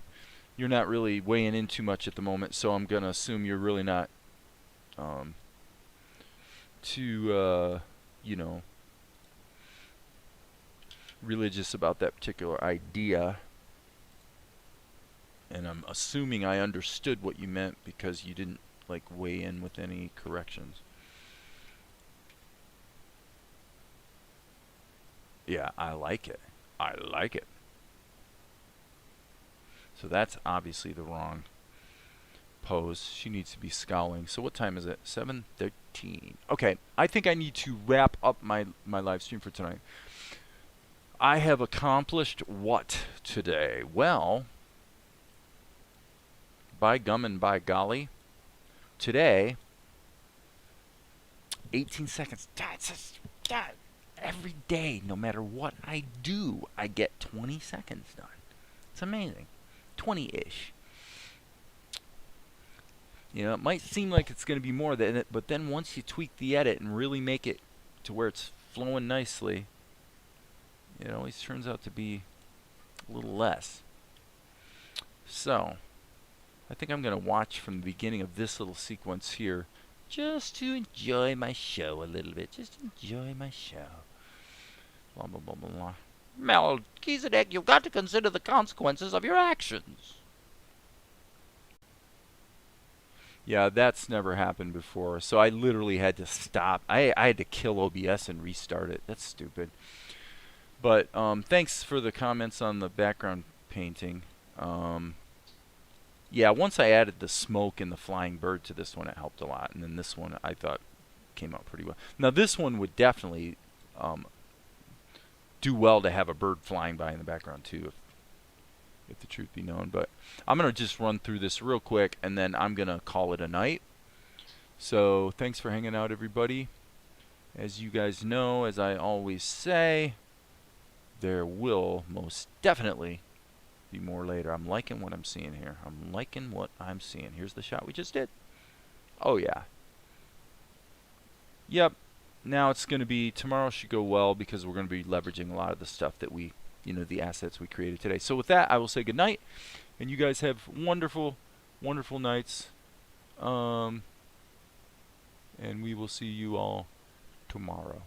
You're not really weighing in too much at the moment, so I'm going to assume you're really not too, you know, religious about that particular idea. And I'm assuming I understood what you meant because you didn't like weigh in with any corrections. Yeah, I like it. I like it. So that's obviously the wrong pose. She needs to be scowling. So what time is it? 7:13. Okay, I think I need to wrap up my live stream for tonight. I have accomplished what today? Well, by gum and by golly, today, 18 seconds. Every day, no matter what I do, I get 20 seconds done. It's amazing. 20-ish. You know, it might seem like it's going to be more than it, but then once you tweak the edit and really make it to where it's flowing nicely, it always turns out to be a little less. So, I think I'm going to watch from the beginning of this little sequence here just to enjoy my show a little bit. Just enjoy my show. Blah, blah, blah, blah, blah. Melchizedek, you've got to consider the consequences of your actions. Yeah, that's never happened before. So I literally had to stop. I had to kill OBS and restart it. That's stupid. But thanks for the comments on the background painting. Yeah, once I added the smoke and the flying bird to this one, it helped a lot. And then this one I thought came out pretty well. Now this one would definitely do well to have a bird flying by in the background too, if the truth be known. But I'm going to just run through this real quick, and then I'm going to call it a night. So thanks for hanging out, everybody. As you guys know, as I always say, there will most definitely be more later. I'm liking what I'm seeing here. I'm liking what I'm seeing. Here's the shot we just did. Oh yeah. Yep. Now it's going to be, tomorrow should go well because we're going to be leveraging a lot of the stuff that we, the assets we created today. So with that, I will say good night, and you guys have wonderful, wonderful nights. And we will see you all tomorrow.